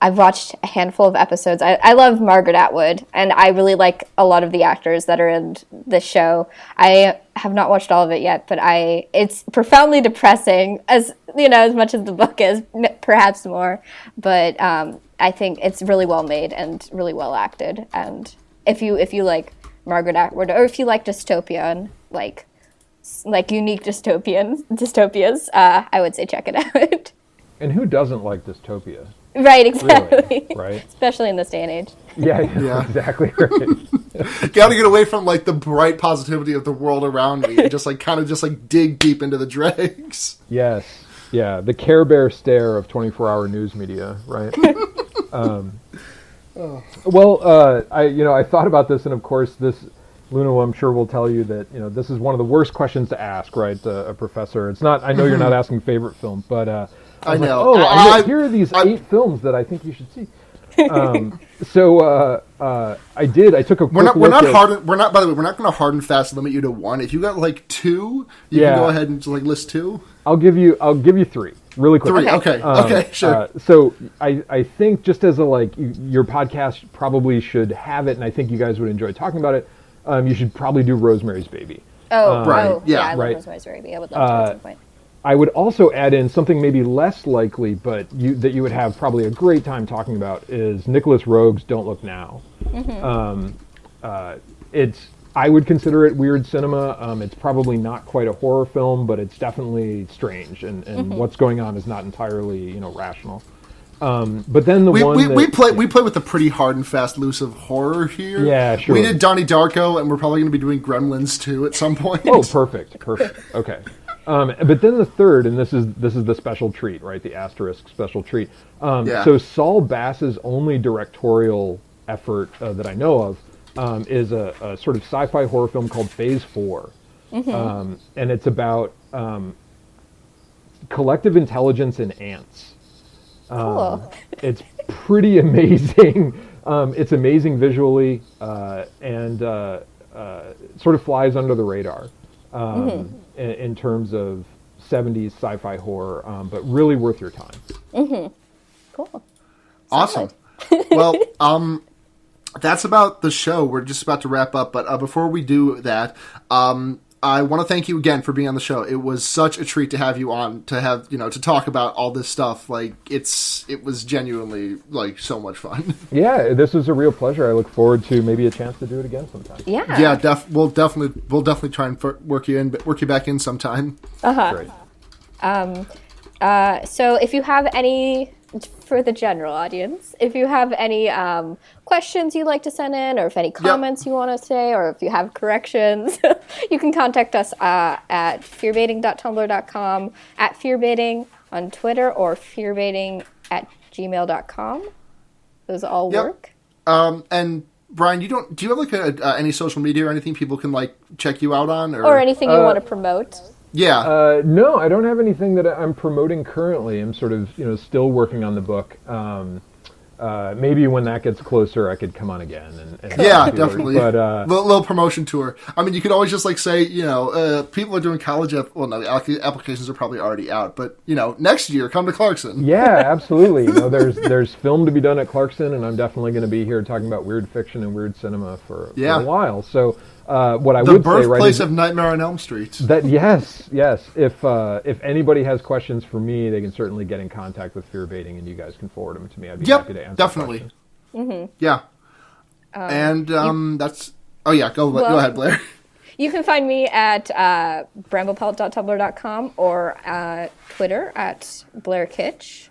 I've watched a handful of episodes. I love Margaret Atwood, and I really like a lot of the actors that are in the show. I have not watched all of it yet, but it's profoundly depressing, as much as the book is, perhaps more. But I think it's really well made and really well acted. And if you like Margaret Atwood, or if you like dystopian, like unique dystopias, I would say check it out. And who doesn't like dystopia? Right, exactly. Really, right? Especially in this day and age. Yeah, exactly right. Gotta get away from like the bright positivity of the world around me and just dig deep into the dregs. Yes. Yeah, the Care Bear stare of 24-hour news media, right? I thought about this, and of course Luna, I'm sure, will tell you that this is one of the worst questions to ask, right? A professor. It's not. I know you're not asking favorite film, but I know. Like, here are these 8 films that I think you should see. I did. I took a quick look. By the way, we're not going to hard and fast limit you to one. If you got like 2, you can go ahead and like list 2. I'll give you 3 really quick. 3. Okay, sure. So I think, just as your podcast probably should have it, and I think you guys would enjoy talking about it. You should probably do Rosemary's Baby. Right. Yeah. I love Rosemary's Baby. I would love to at some point. I would also add in something maybe less likely, but that you would have probably a great time talking about, is Nicholas Roeg's Don't Look Now. I would consider it weird cinema. It's probably not quite a horror film, but it's definitely strange, and what's going on is not entirely rational. But then we play with a pretty hard and fast loose of horror here. Yeah, sure. We did Donnie Darko, and we're probably going to be doing Gremlins 2 at some point. Oh, perfect. Okay. But then the third, and this is the special treat, right? The asterisk special treat. So Saul Bass's only directorial effort that I know of is a sort of sci-fi horror film called Phase 4. And it's about collective intelligence in ants. Cool. It's pretty amazing. It's amazing visually and sort of flies under the radar in terms of 70s sci-fi horror, but really worth your time. Cool. Awesome. Well, that's about the show. We're just about to wrap up, but before we do that, I want to thank you again for being on the show. It was such a treat to have you on, to have, to talk about all this stuff. Like, it was genuinely, like, so much fun. Yeah, this was a real pleasure. I look forward to maybe a chance to do it again sometime. Yeah. Yeah, we'll definitely try and work you back in sometime. Great. So if you have any, for the general audience, if you have any questions you'd like to send in, or if any comments you want to say, or if you have corrections, you can contact us at fearbaiting.tumblr.com, at fearbaiting on Twitter, or fearbaiting@gmail.com. Those all work. And Brian, do you have like any social media or anything people can like check you out on, or anything you want to promote? Yeah. No, I don't have anything that I'm promoting currently. I'm sort of, still working on the book. Maybe when that gets closer, I could come on again. And yeah, definitely. But little promotion tour. I mean, you could always just like say, people are doing college. Applications are probably already out, but next year, come to Clarkson. Yeah, absolutely. There's film to be done at Clarkson, and I'm definitely going to be here talking about weird fiction and weird cinema for a while. So. What I would say, right, the birthplace of Nightmare on Elm Street. That yes. If anybody has questions for me, they can certainly get in contact with Fear Baiting, and you guys can forward them to me. I'd be happy to answer. Definitely. Yeah, and that's. Oh yeah, go ahead, Blair. You can find me at bramblepelt.tumblr.com or Twitter at Blair Kitsch.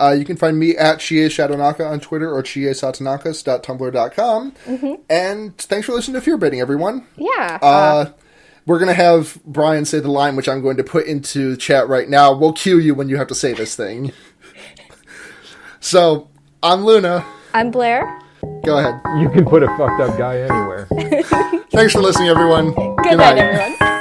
You can find me at Chie Shadonaka on Twitter or chiesatanakas.tumblr.com. And thanks for listening to Fear Baiting, everyone. Yeah. We're going to have Brian say the line, which I'm going to put into chat right now. We'll cue you when you have to say this thing. So, I'm Luna. I'm Blair. Go ahead. You can put a fucked up guy anywhere. Thanks for listening, everyone. Good night, everyone.